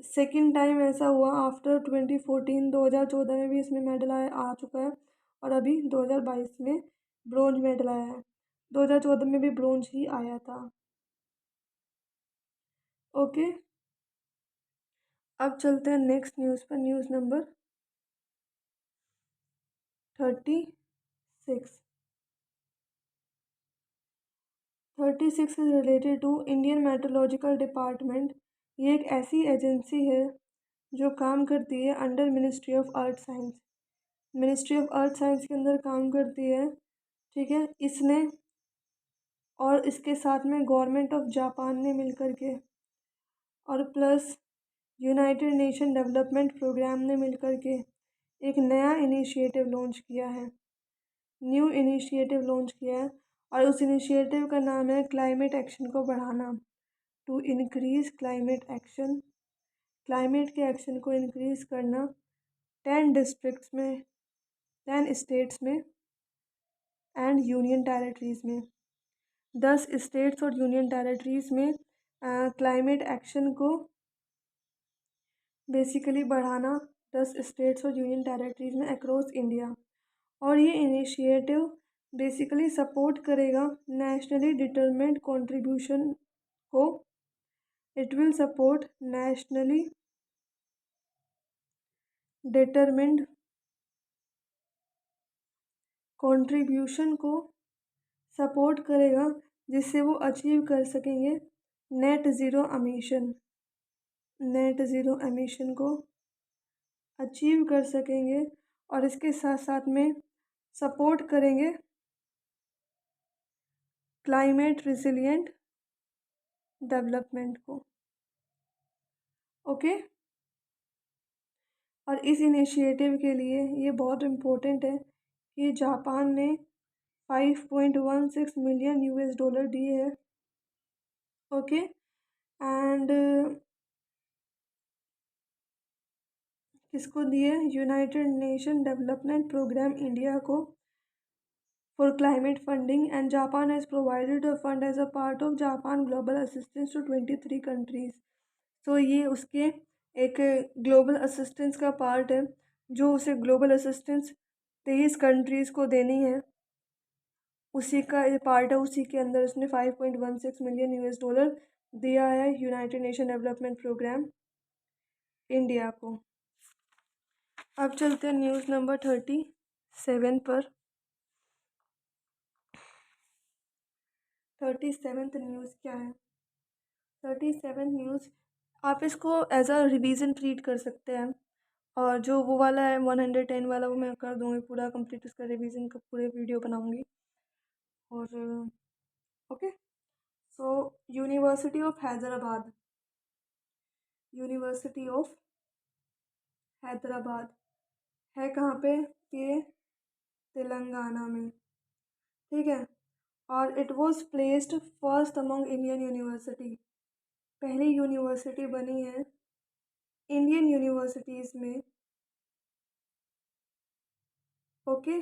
सेकंड टाइम ऐसा हुआ आफ्टर 2014, 2014 में भी इसमें मेडल आ चुका है और अभी 2022 में ब्रॉन्ज मेडल आया है। 2014 में भी ब्रॉन्ज ही आया था। ओके, अब चलते हैं नेक्स्ट न्यूज़ पर, news number 36। 36 is related to Indian meteorological department. ये एक ऐसी एजेंसी है जो काम करती है under ministry of earth science, ministry of earth science के अंदर काम करती है। ठीक है, इसने और इसके साथ में गवर्नमेंट ऑफ जापान ने मिलकर के और plus united nation development programme ने मिलकर के एक नया इनिशिएटिव लॉन्च किया है, न्यू इनिशिएटिव लॉन्च किया है। और उस इनिशिएटिव का नाम है क्लाइमेट एक्शन को बढ़ाना, to increase climate action, climate के एक्शन को इनक्रीज़ करना 10 डिस्ट्रिक्ट्स में, 10 स्टेट्स में एंड यूनियन टेरेटरीज़ में। 10 स्टेट्स और यूनियन टेरेटरीज़ में क्लाइमेट एक्शन को बेसिकली बढ़ाना, 10 स्टेट्स और यूनियन टेरेटरीज़ में अक्रॉस इंडिया। और ये इनिशिएटिव बेसिकली सपोर्ट करेगा नेशनली डिटरमिन्ड कंट्रीब्यूशन को। It will support nationally determined contribution को सपोर्ट करेगा, जिससे वो अचीव कर सकेंगे net zero emission, net zero emission को अचीव कर सकेंगे। और इसके साथ साथ में सपोर्ट करेंगे क्लाइमेट रिसिलिएंट डेवलपमेंट को। ओके, और इस इनिशिएटिव के लिए ये बहुत इम्पोर्टेंट है कि जापान ने 5.16 मिलियन US डॉलर दिए हैं। ओके, एंड किसको दिए? United nation development programme India को for climate funding, and Japan has provided a fund as a part of Japan Global Assistance to 23 countries. तो ये उसके एक ग्लोबल असिस्टेंस का पार्ट है, जो उसे ग्लोबल असिस्टेंस 23 कंट्रीज़ को देनी है, उसी का ये पार्ट है। उसी के अंदर उसने $5.16 मिलियन दिया है united nation development programme India को। अब चलते हैं न्यूज़ नंबर 37 पर। 37th न्यूज़ क्या है? 37th न्यूज़ आप इसको एज अ रिवीजन ट्रीट कर सकते हैं, और जो वो वाला है 110 वाला वो मैं कर दूँगी पूरा कंप्लीट, उसका रिवीजन का पूरे वीडियो बनाऊँगी। और okay, so university of Hyderabad, university of Hyderabad है कहाँ पे? ये तेलंगाना में, ठीक है। और it was placed first among Indian university, पहली यूनिवर्सिटी बनी है इंडियन यूनिवर्सिटीज़ में, ओके।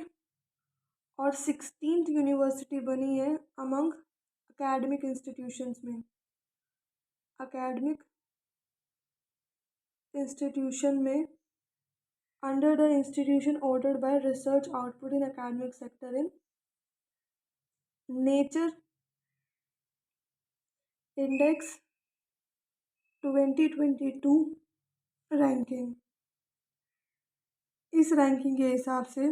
और 16th यूनिवर्सिटी बनी है अमंग अकेडमिक इंस्टीट्यूशंस में, अकेडमिक इंस्टीट्यूशन में, under the institution ordered bye research output in academic sector in nature index 2022 ranking. इस रैंकिंग के हिसाब से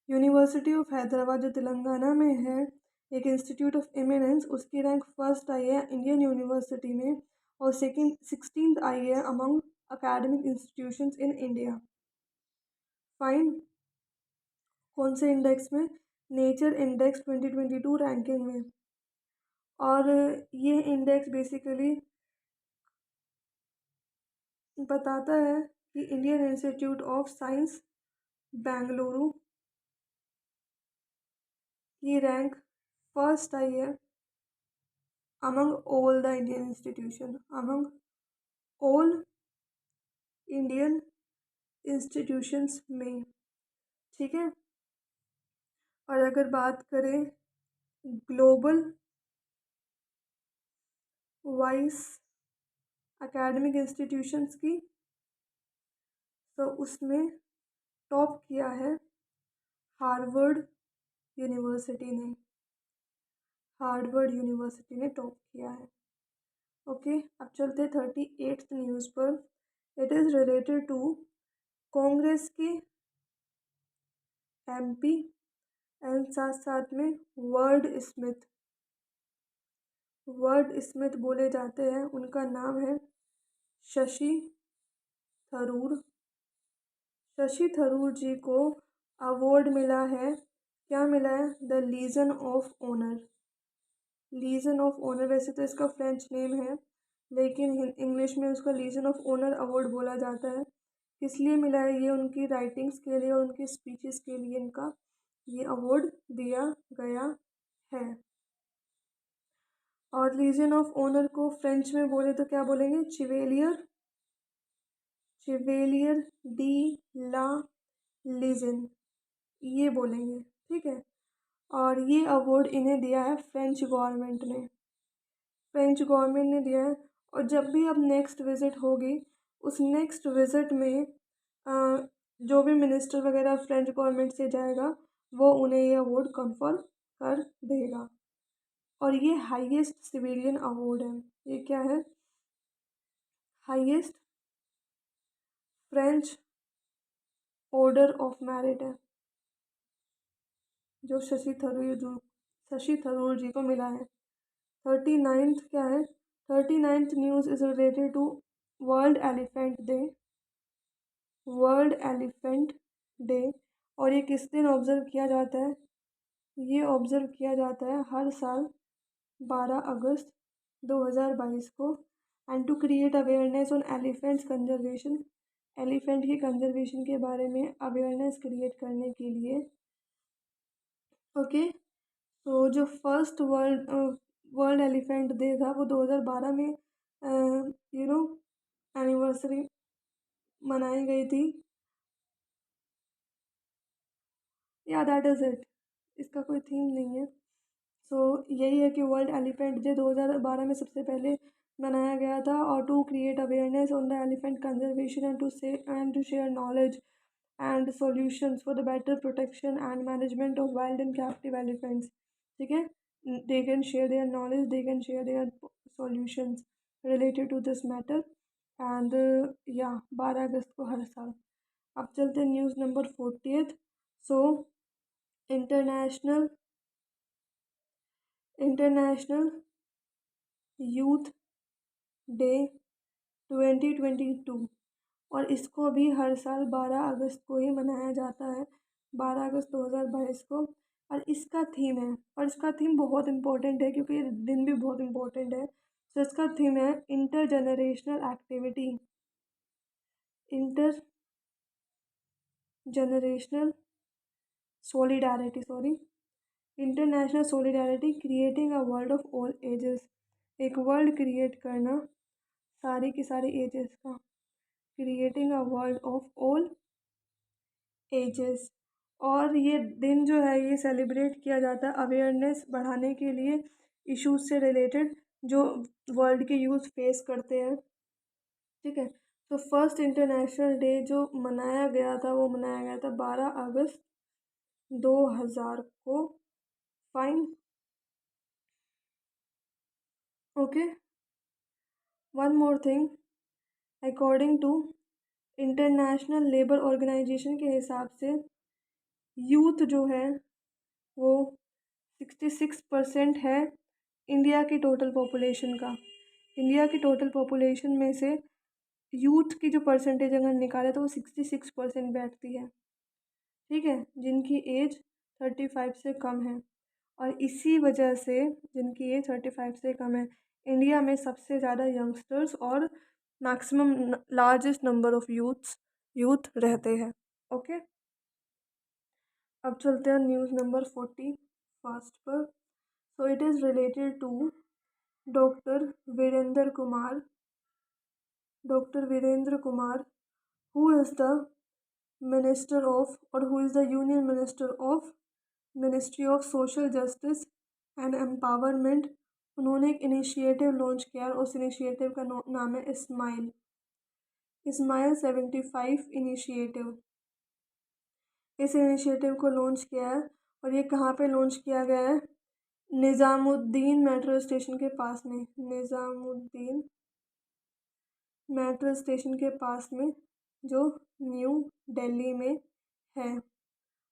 यूनिवर्सिटी ऑफ हैदराबाद जो तेलंगाना में है, एक इंस्टीट्यूट ऑफ एमिनेंस, उसकी रैंक फर्स्ट आई है इंडियन यूनिवर्सिटी में, और सेकंड 16th आई है among academic institutions in India. Fine, कौन से इंडेक्स में? नेचर इंडेक्स 2022 रैंकिंग में। और ये इंडेक्स बेसिकली बताता है कि Indian institute of science Bengaluru की रैंक फर्स्ट आई है among all the Indian institution, among all Indian institutions में, ठीक है। और अगर बात करें ग्लोबल वाइज एकेडमिक इंस्टीट्यूशंस की, तो उसमें टॉप किया है हार्वर्ड यूनिवर्सिटी ने, हार्वर्ड यूनिवर्सिटी ने टॉप किया है, ओके। अब चलते 38th न्यूज़ पर। It is related to Congress के एमपी एंड साथ साथ में वर्ड स्मिथ, वर्ड स्मिथ बोले जाते हैं, उनका नाम है शशि थरूर। शशि थरूर जी को अवार्ड मिला है, क्या मिला है? The Legion of Honour, Legion of Honour. वैसे तो इसका फ्रेंच नेम है, लेकिन इंग्लिश में उसका लीजन ऑफ ऑनर अवार्ड बोला जाता है। किस लिए मिला है? ये उनकी राइटिंग्स के लिए और उनकी स्पीचेस के लिए इनका ये अवार्ड दिया गया है। और लीजन ऑफ ऑनर को फ्रेंच में बोले तो क्या बोलेंगे? चिवेलियर, चिवेलियर डी ला लीजन, ये बोलेंगे, ठीक है। और ये अवार्ड इन्हें दिया है फ्रेंच गवर्नमेंट ने, फ्रेंच गवर्नमेंट ने दिया है। और जब भी अब नेक्स्ट विज़िट होगी, उस नेक्स्ट विज़िट में जो भी मिनिस्टर वगैरह फ्रेंच गवर्नमेंट से जाएगा, वो उन्हें ये अवार्ड कन्फर कर देगा। और ये हाईएस्ट सिविलियन अवार्ड है। ये क्या है? Highest French order of merit है, जो शशि थरूर जी को मिला है। 39th क्या है? 39th news is related to World Elephant Day, World Elephant Day. और ये किस दिन ऑब्ज़र्व किया जाता है? ये ऑब्ज़र्व किया जाता है हर साल 12 अगस्त 2022 को। And to create awareness on elephants conservation, elephant की कंजर्वेशन के बारे में अवेयरनेस क्रिएट करने के लिए, ओके। तो जो फर्स्ट वर्ल्ड एलिफेंट डे था वो 2012 में एनिवर्सरी मनाई गई थी। या दैट इज़ इट, इसका कोई थीम नहीं है। सो यही है कि वर्ल्ड एलिफेंट डे 2012 में सबसे पहले मनाया गया था, और to create awareness on the elephant conservation and to share knowledge and solutions for the better protection and management of wild and captive elephants. ठीक है, they can share their knowledge, they can share their solutions related to this matter. And या 12 अगस्त को हर साल। अब चलते हैं news number 40th। So international international youth day 2022, और इसको भी हर साल 12 अगस्त को ही मनाया जाता है, 12 अगस्त 2022 को। और इसका थीम है, और इसका थीम बहुत इम्पोर्टेंट है क्योंकि ये दिन भी बहुत इम्पोर्टेंट है। तो इसका थीम है inter generational activity, inter generational solidarity, sorry, international solidarity creating a world of all ages. एक वर्ल्ड क्रिएट करना सारी की सारी एजेस का, creating a world of all ages. और ये दिन जो है ये सेलिब्रेट किया जाता है अवेयरनेस बढ़ाने के लिए, इश्यूज से रिलेटेड जो वर्ल्ड के यूथ फेस करते हैं। ठीक है, तो फर्स्ट इंटरनेशनल डे जो मनाया गया था वो मनाया गया था 12 अगस्त 2000 को। Fine, okay. One more thing, according to International Labour Organization के हिसाब से यूथ जो है वो 66% है इंडिया की टोटल पॉपुलेशन का। इंडिया की टोटल पॉपुलेशन में से यूथ की जो परसेंटेज अगर निकाले तो वो 66% बैठती है। ठीक है, जिनकी एज 35 से कम है। और इसी वजह से जिनकी एज 35 से कम है, इंडिया में सबसे ज़्यादा यंगस्टर्स और maximum largest number of youth रहते हैं। ओके, अब चलते हैं न्यूज़ नंबर 41 पर। So it is related to doctor Virendra Kumar, who is the minister of, और who is the union minister of ministry of social justice and empowerment. उन्होंने एक इनिशिएटिव लॉन्च किया, और उस इनिशिएटिव का नाम है स्माइल 75 इनिशिएटिव। इस इनिशिएटिव को लॉन्च किया है, और ये कहाँ पे लॉन्च किया गया है? निज़ामुद्दीन मेट्रो स्टेशन के पास में, निज़ामुद्दीन मेट्रो स्टेशन के पास में, जो न्यू दिल्ली में है।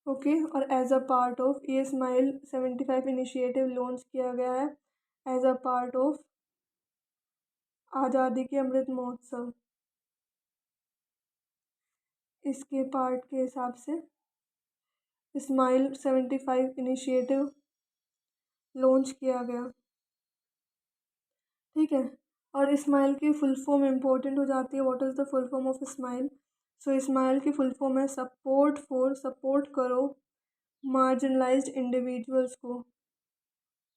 ओके, और एज अ पार्ट ऑफ ये स्माइल 75 इनिशिएटिव लॉन्च किया गया है एज अ पार्ट ऑफ आज़ादी के अमृत महोत्सव। इसके पार्ट के हिसाब से स्माइल 75 इनिशिएटिव लॉन्च किया गया। ठीक है, और स्माइल की फुल फॉर्म इम्पोर्टेंट हो जाती है। What is the full form of smile? So smile की फुल फॉर्म है सपोर्ट करो मार्जिनलाइज्ड इंडिविजुअल्स को,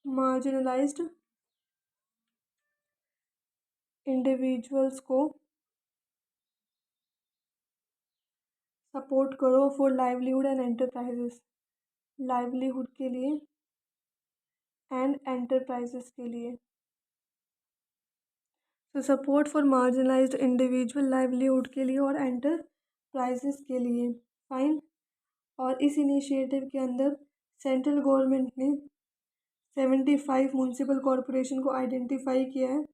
मार्जिनलाइज्ड इंडिविजुअल्स को सपोर्ट करो for livelihood and enterprises, livelihood के लिए एंड एंटरप्राइजेस के लिए। तो support for marginalised individual, livelihood के लिए और एंटरप्राइजेस के लिए। फाइन, और इस इनिशिएटिव के अंदर सेंट्रल गवर्नमेंट ने 75 म्यूनसिपल कॉरपोरेशन को आइडेंटिफाई किया है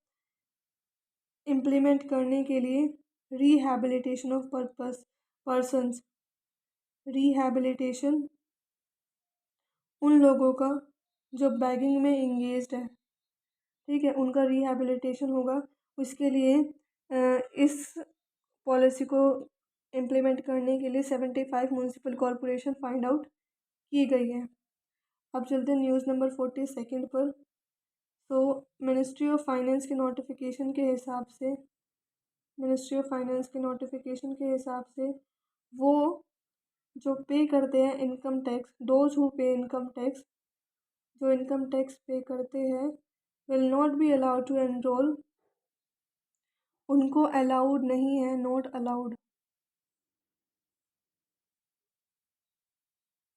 इम्प्लीमेंट करने के लिए रिहैबिलिटेशन ऑफ पर्सन्स, रिहैबिलिटेशन उन लोगों का जो बैगिंग में इंगेज्ड है। ठीक है, उनका रिहैबिलिटेशन होगा। उसके लिए इस पॉलिसी को इम्प्लीमेंट करने के लिए 75 म्यूनसिपल कॉरपोरेशन फाइंड आउट की गई है। अब चलते हैं न्यूज़ नंबर 42 पर। तो मिनिस्ट्री ऑफ फाइनेंस के नोटिफिकेशन के हिसाब से, वो जो पे करते हैं income tax, those who pay income tax, जो इनकम टैक्स पे करते हैं, will not be allowed to enrol, उनको अलाउड नहीं है, not allowed.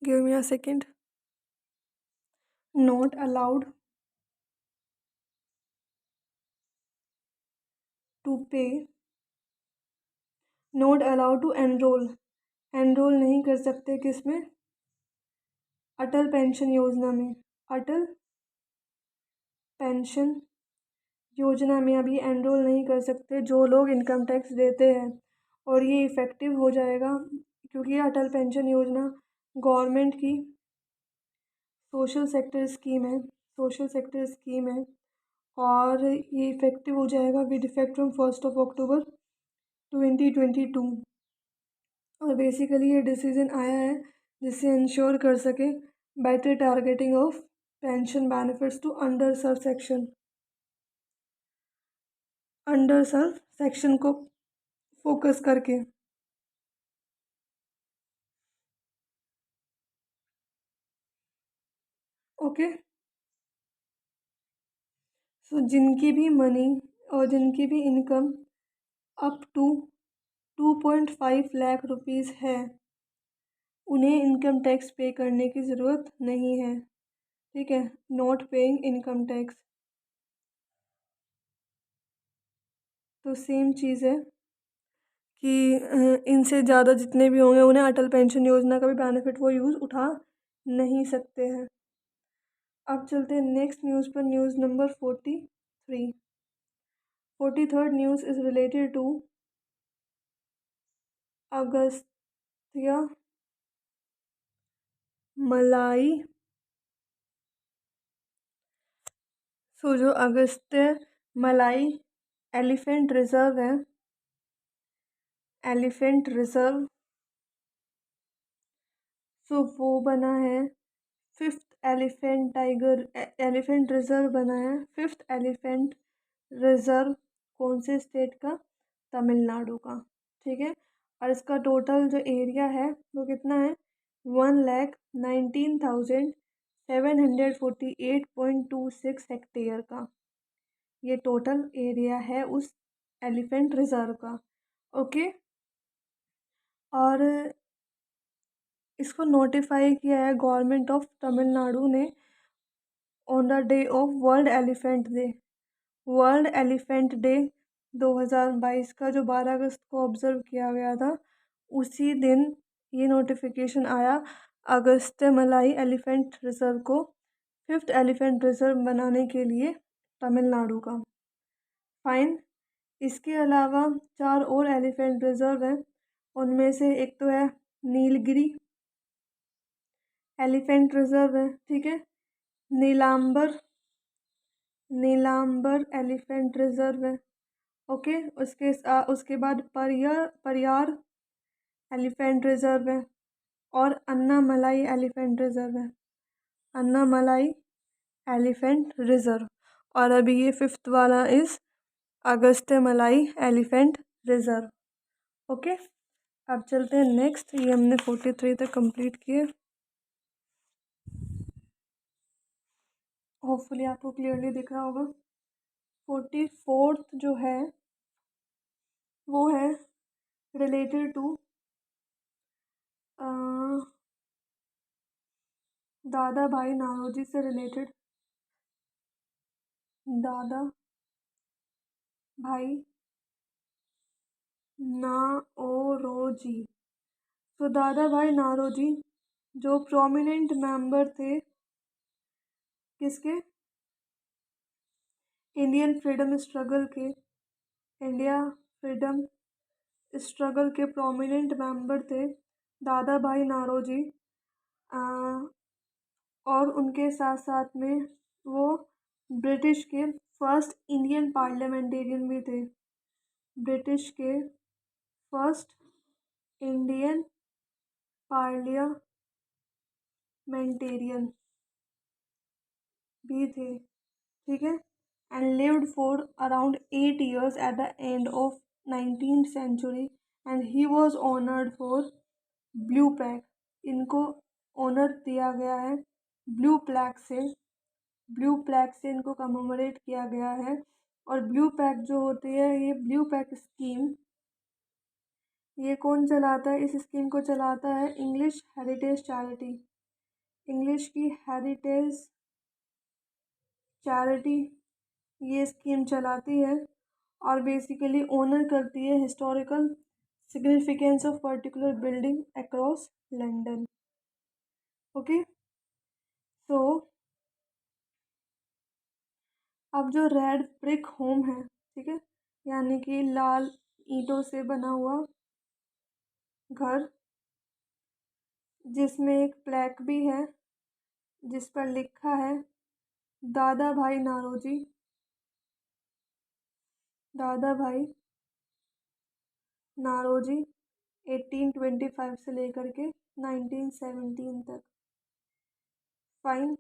Give me a second. not allowed to pay, not allowed to enrol नहीं कर सकते किसमें, अटल पेंशन योजना में, अटल पेंशन योजना में अभी एनरोल नहीं कर सकते जो लोग इनकम टैक्स देते हैं, और ये इफ़ेक्टिव हो जाएगा क्योंकि ये अटल पेंशन योजना गवर्नमेंट की सोशल सेक्टर स्कीम है और ये इफ़ेक्टिव हो जाएगा विद इफ़ेक्ट फ्रॉम 1 अक्टूबर 2022। और बेसिकली ये डिसीजन आया है जिससे इंश्योर कर सके better targeting of pension benefits to underserved section को फोकस करके। ओके, सो जिनकी भी मनी और जिनकी भी income up to 2.5 lakh rupees है उन्हें इनकम टैक्स पे करने की ज़रूरत नहीं है, ठीक है, नॉट पेइंग इनकम टैक्स। तो सेम चीज़ है कि इनसे ज़्यादा जितने भी होंगे उन्हें अटल पेंशन योजना का भी बेनिफिट वो यूज़ उठा नहीं सकते हैं। अब चलते हैं नेक्स्ट न्यूज़ पर, news number 43rd news is related to Agastya Malai. So जो अगस्त्य मलाई एलिफेंट रिजर्व है, एलिफेंट रिजर्व, सो वो बना है एलिफेंट रिजर्व बना है 5th एलिफेंट रिजर्व। कौन से स्टेट का? तमिलनाडु का, ठीक है। और इसका टोटल जो एरिया है वो कितना है? 1,19,748.26 हेक्टेयर का ये टोटल एरिया है उस एलिफेंट रिजर्व का। ओके, और इसको नोटिफाई किया है गवर्नमेंट ऑफ तमिलनाडु ने on the day of world Elephant day 2022 का जो 12 अगस्त को ऑब्जर्व किया गया था, उसी दिन ये नोटिफिकेशन आया अगस्त्य मलाई एलिफेंट रिजर्व को 5th एलिफेंट रिजर्व बनाने के लिए तमिलनाडु का। फाइन, इसके अलावा 4 और एलिफेंट रिजर्व हैं, उनमें से एक तो है नीलगिरी एलिफेंट रिजर्व है, ठीक है। नीलांबर एलिफेंट रिजर्व है, ओके। उसके बाद परियार एलिफेंट रिजर्व है और अन्नामलाई एलिफेंट रिजर्व है, अन्नामलाई एलिफेंट रिजर्व। और अभी ये 5th वाला is Agastya Malai elephant reserve, okay. अब चलते हैं नेक्स्ट, ये हमने 43 तक कंप्लीट किए। होपफुली आपको क्लियरली दिख रहा होगा। 44th जो है वो है रिलेटेड टू दादा भाई नारोजी से रिलेटेड, दादा भाई नाओरोजी। तो दादा भाई नारोजी जो प्रोमिनेंट मेंबर थे किसके? इंडिया फ्रीडम स्ट्रगल के प्रोमिनेंट मेंबर थे दादा भाई नारोजी। और उनके साथ साथ में वो ब्रिटिश के फर्स्ट इंडियन पार्लियामेंटेरियन भी थे, ब्रिटिश के फर्स्ट इंडियन पार्लियामेंटेरियन भी थे, ठीक है। And lived for around 8 years at the end of 19th century and he was honoured for blue plaque. इनको ऑनर दिया गया है ब्लू प्लैक से इनको कमेमोरेट किया गया है। और ब्लू पैक जो होती है, ये ब्लू पैक स्कीम, ये कौन चलाता है? इस स्कीम को चलाता है इंग्लिश हेरिटेज चैरिटी, इंग्लिश की हेरिटेज चैरिटी ये स्कीम चलाती है और बेसिकली ओनर करती है historical significance of particular building across London. Okay, so अब जो रेड ब्रिक होम है, ठीक है, यानी कि लाल ईंटों से बना हुआ घर, जिसमें एक प्लेक भी है जिस पर लिखा है दादा भाई नारोजी, दादा भाई नारोजी 1825 से लेकर के 1917 तक। फाइन,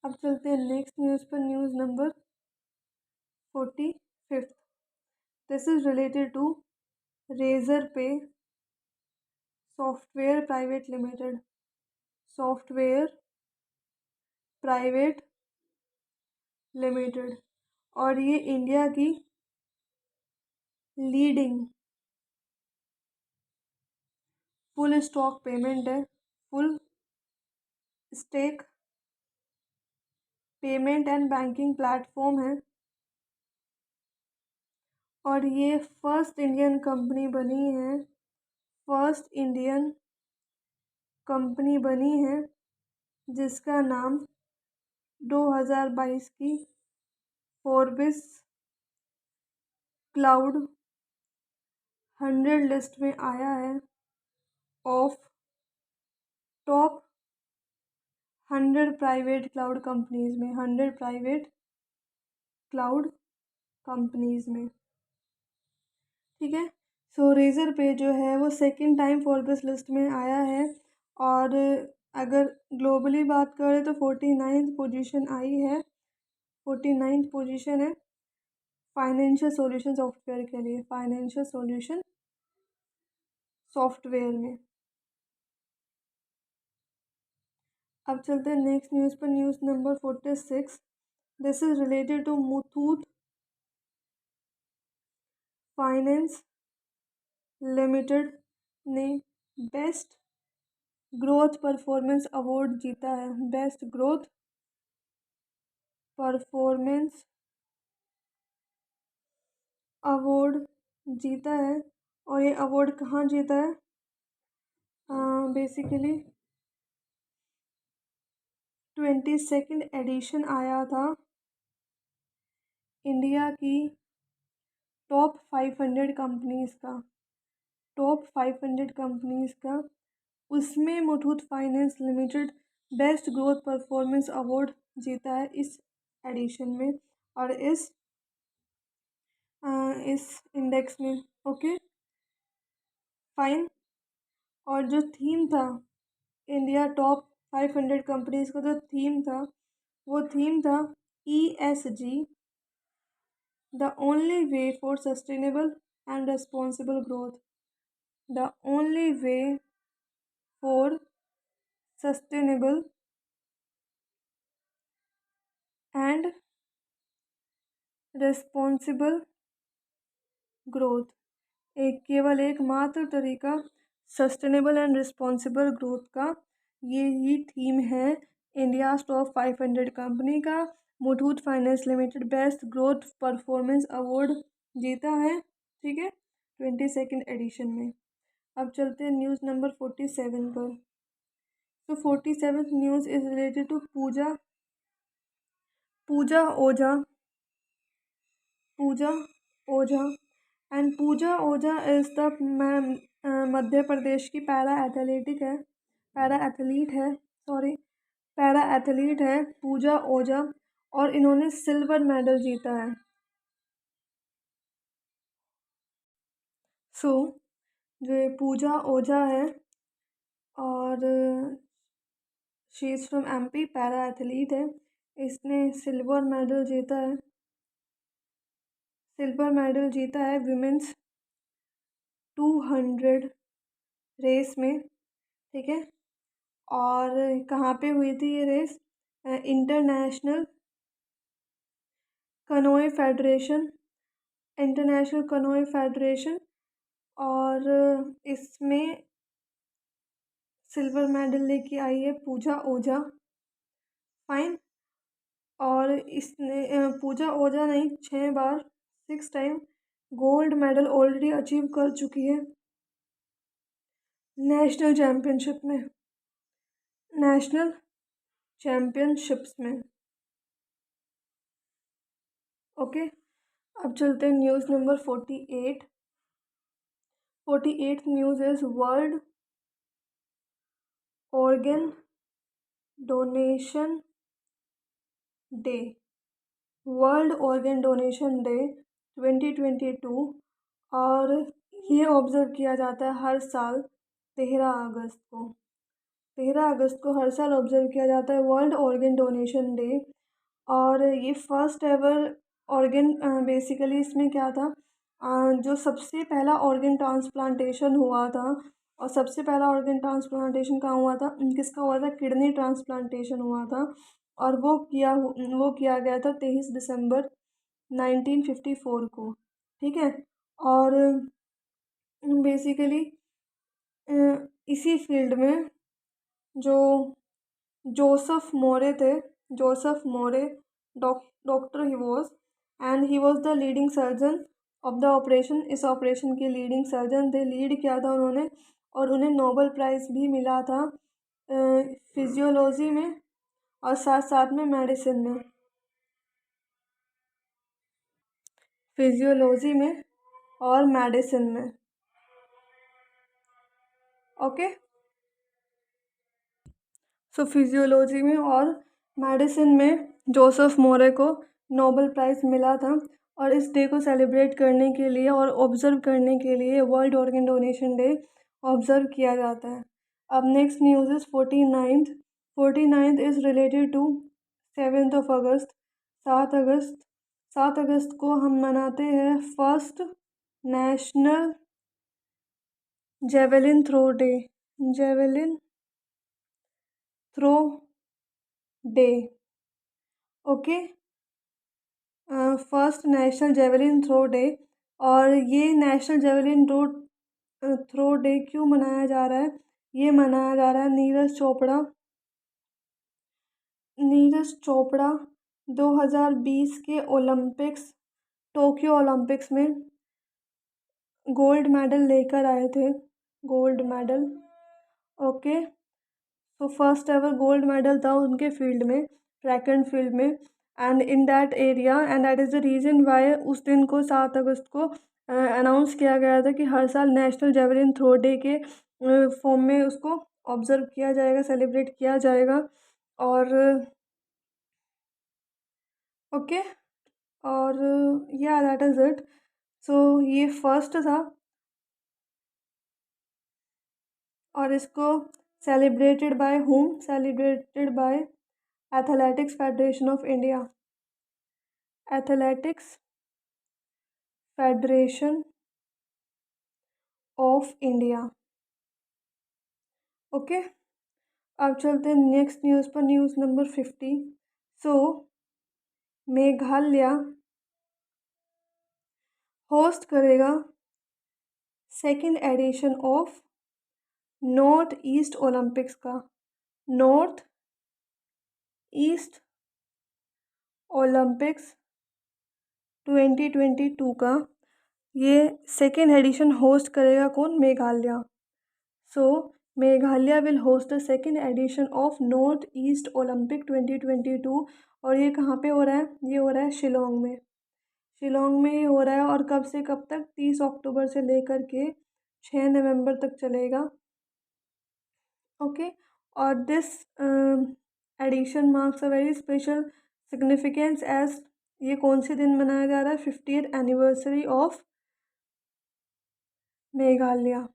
अब चलते हैं नेक्स्ट न्यूज़ पर। News number 45। This is related to Razorpay software private limited, software private limited, और ये इंडिया की लीडिंग फुल स्टॉक पेमेंट है, full stack payment and banking platform है, और ये फर्स्ट इंडियन कंपनी बनी है, फर्स्ट इंडियन कंपनी बनी है जिसका नाम 2022 की फोर्ब्स क्लाउड 100 लिस्ट में आया है of top 100 private cloud companies में, 100 प्राइवेट क्लाउड कंपनीज में। ठीक है, सो रेजर पे जो है वो सेकंड टाइम फोर्ब्स लिस्ट में आया है, और अगर ग्लोबली बात करें तो 49th पोजीशन आई है, 49th पोजीशन है फाइनेंशियल सॉल्यूशन सॉफ्टवेयर के लिए, फाइनेंशियल सॉल्यूशन सॉफ्टवेयर में। अब चलते हैं नेक्स्ट न्यूज़ पर। News number 46। This is related to Muthoot Finance Limited ने बेस्ट ग्रोथ परफॉर्मेंस अवार्ड जीता है, बेस्ट ग्रोथ परफॉर्मेंस अवार्ड जीता है। और ये अवार्ड कहाँ जीता है? बेसिकली 22nd एडिशन आया था इंडिया की टॉप 500 कंपनीज़ का, टॉप 500 कंपनीज़ का, उसमें Muthoot Finance limited best growth performance award जीता है इस एडिशन में और इस इंडेक्स में। Okay, fine. और जो थीम था इंडिया टॉप 500 कंपनीज़ का, जो थीम था वो थीम था ESG, the only way for sustainable and responsible growth, the only way for sustainable and responsible growth, केवल एकमात्र तरीका सस्टेनेबल एंड रिस्पॉन्सिबल ग्रोथ का, ये ही थीम है इंडिया टॉप 500 कंपनी का। Muthoot Finance limited best growth performance award जीता है, ठीक है, 22nd एडिशन में। अब चलते हैं न्यूज़ नंबर 47 पर। तो 47th news is related to Pooja Pooja Ojha, Pooja Ojha and Pooja Ojha is the Madhya Pradesh की पैरा एथलीट है, पैरा एथलीट है पूजा ओझा, और इन्होंने सिल्वर मेडल जीता है। सो जो ये पूजा ओझा है और she is from MP, para athlete है, इसने सिल्वर मेडल जीता है विमेंस 200 रेस में, ठीक है। और कहाँ पे हुई थी ये race? International canoe federation, international canoe federation, और इसमें सिल्वर मेडल लेके आई है पूजा ओझा। फाइन। इसने पूजा ओझा ने 6 बार 6 time gold medal already achieve कर चुकी है नेशनल चैम्पियनशिप्स में। ओके, अब चलते हैं news number 48। 48th news is world Organ Donation day. World Organ Donation day 2022, और ये ऑब्ज़र्व किया जाता है हर साल 13 अगस्त को। 13 अगस्त को हर साल ऑब्ज़र्व किया जाता है वर्ल्ड ऑर्गन डोनेशन डे। और ये फर्स्ट एवर ऑर्गन, बेसिकली इसमें क्या था, जो सबसे पहला ऑर्गन ट्रांसप्लांटेशन हुआ था, और सबसे पहला ऑर्गन ट्रांसप्लांटेशन कहाँ हुआ था, किसका हुआ था, किडनी ट्रांसप्लांटेशन हुआ था। और वो किया गया था 23 दिसंबर 1954 को। ठीक है। और बेसिकली इसी फील्ड में जो जोसेफ मोरे थे, Joseph more doctor he was, and he was the leading surgeon of the operation. इस ऑपरेशन के लीडिंग सर्जन थे, लीड किया था उन्होंने, और उन्हें नोबेल प्राइज़ भी मिला था फिजियोलॉजी में और साथ साथ में मेडिसिन में, फिजियोलॉजी में और मेडिसिन में। ओके, सो फिजियोलॉजी में और मेडिसिन में जोसेफ मोरे को नोबेल प्राइज़ मिला था। और इस डे को सेलिब्रेट करने के लिए और ऑब्ज़र्व करने के लिए World Organ Donation Day observe किया जाता है। अब next news is 49th is related to 7 अगस्त। 7 अगस्त 7 अगस्त को हम मनाते हैं first National Javelin throw Day. Javelin throw day. Okay, first National Javelin throw Day. और ये नेशनल जेवेलिन थ्रो डे क्यों मनाया जा रहा है, ये मनाया जा रहा है नीरज चोपड़ा 2020 के टोक्यो ओलंपिक्स में गोल्ड मेडल लेकर आए थे। Gold medal. ओके, तो फर्स्ट एवर गोल्ड मेडल था उनके फील्ड में, ट्रैक एंड फील्ड में, and in that area, and that is the reason why उस दिन को 7 अगस्त को अनाउंस किया गया था कि हर साल नेशनल जेवलिन थ्रो डे के फॉर्म में उसको ऑब्ज़र्व किया जाएगा, सेलिब्रेट किया जाएगा। और ओके, और या दैट इज़ इट। सो ये फर्स्ट था, और इसको celebrated by athletics federation of India. Athletics federation of India. Okay, अब चलते हैं नेक्स्ट न्यूज़ पर, news number 50। So Meghalaya host करेगा second edition of north east Olympics का। नॉर्थ ईस्ट ओलंपिक्स 2022 का ये सेकेंड एडिशन होस्ट करेगा कौन, Meghalaya. So Meghalaya will host the second edition of north east Olympic 2022। और ये कहाँ पे हो रहा है, ये हो रहा है शिलोंग में। शिलोंग में ये हो रहा है, और कब से कब तक, 30 अक्टूबर से लेकर के 6 नवंबर तक चलेगा। ओके, और this edition marks a very special significance as, ये कौन से दिन मनाया जा रहा है, 50th anniversary of Meghalaya.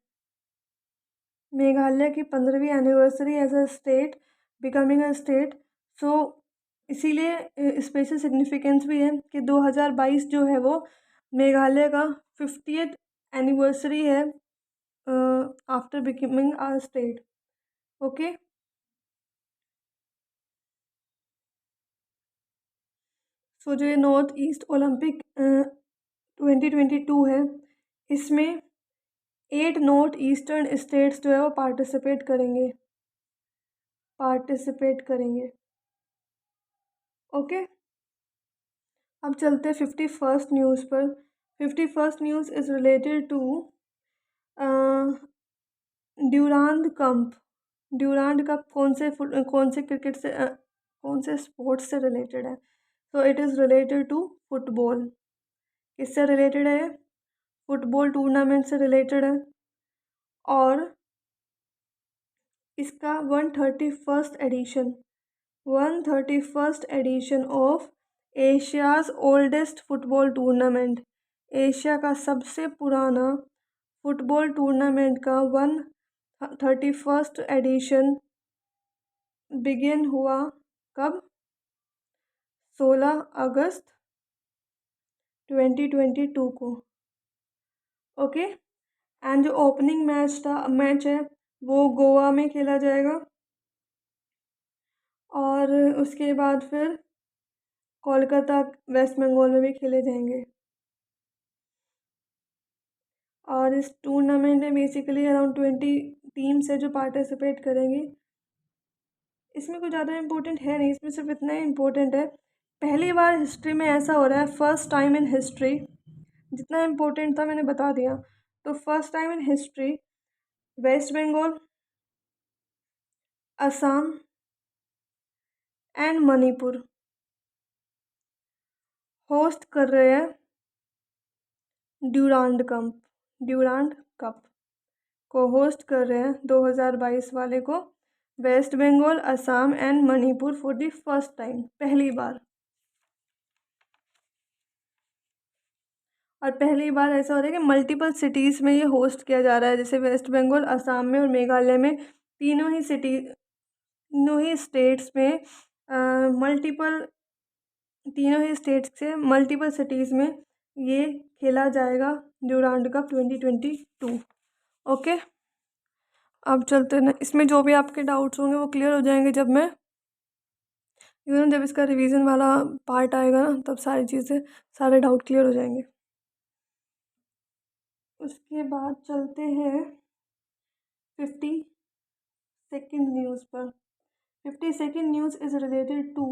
Meghalaya की 15वीं anniversary as a state, becoming a state. So इसीलिए स्पेशल सिग्निफिकेंस भी है कि 2022 जो है वो मेघालय का 50th एनिवर्सरी है after becoming a state. Okay, so जो ये नॉर्थ ईस्ट ओलंपिक 2022 है, इसमें 8 नॉर्थ ईस्टर्न स्टेट्स जो है वो पार्टिसिपेट करेंगे। ओके, अब चलते हैं 51st न्यूज़ पर। 51st news is related to Durand Cup. Durand Cup कौन से क्रिकेट से कौन से स्पोर्ट्स से रिलेटेड है? तो it is related to football. किससे रिलेटेड है? फुटबॉल टूर्नामेंट से रिलेटेड है। और इसका 131st edition of Asia's oldest football tournament, Asia का सबसे पुराना फुटबॉल टूर्नामेंट का 131st एडिशन बिगिन हुआ कब? 16 अगस्त 2022 को। ओके। एंड जो ओपनिंग मैच है वो गोवा में खेला जाएगा, और उसके बाद फिर कोलकाता वेस्ट बंगाल में भी खेले जाएंगे। और इस टूर्नामेंट में बेसिकली अराउंड 20 टीम्स है जो पार्टिसिपेट करेंगी। इसमें कुछ ज़्यादा इम्पोर्टेंट है नहीं, इसमें सिर्फ इतना ही इम्पोर्टेंट है, पहली बार हिस्ट्री में ऐसा हो रहा है, फर्स्ट टाइम इन हिस्ट्री। जितना इम्पोर्टेंट था मैंने बता दिया। तो first time in history West Bengal, Assam and Manipur host कर रहे हैं ड्यूरांड कप को होस्ट कर रहे हैं 2022 वाले को West Bengal, Assam and Manipur for the first time, पहली बार। और पहली बार ऐसा हो रहा है कि मल्टीपल सिटीज़ में ये होस्ट किया जा रहा है, जैसे वेस्ट बंगाल, असम में और मेघालय में, तीनों ही स्टेट्स में मल्टीपल सिटीज़ में ये खेला जाएगा ड्यूरांड कप 2022। ओके। अब चलते हैं, इसमें जो भी आपके डाउट्स होंगे वो क्लियर हो जाएंगे जब इसका रिवीजन वाला पार्ट आएगा ना, तब सारे डाउट क्लियर हो जाएंगे। उसके बाद चलते हैं 52nd न्यूज़ पर। 52nd news is related to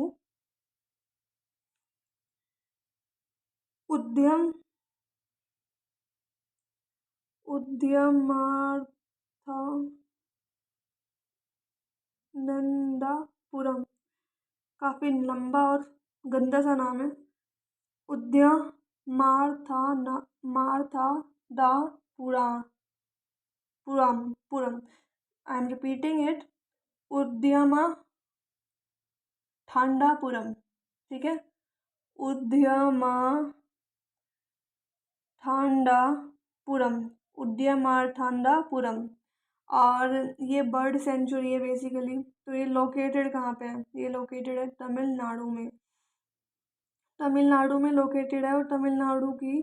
Udayamarthandapuram, काफ़ी लंबा और गंदा सा नाम है। Udayamarthandapuram, I am repeating it, Udayamarthandapuram. ठीक है, उद्यमार्थांडापुरम। और ये बर्ड सेंचुरी है बेसिकली। तो ये लोकेटेड कहाँ पे है? ये लोकेटेड है तमिलनाडु में। लोकेटेड है, और तमिलनाडु की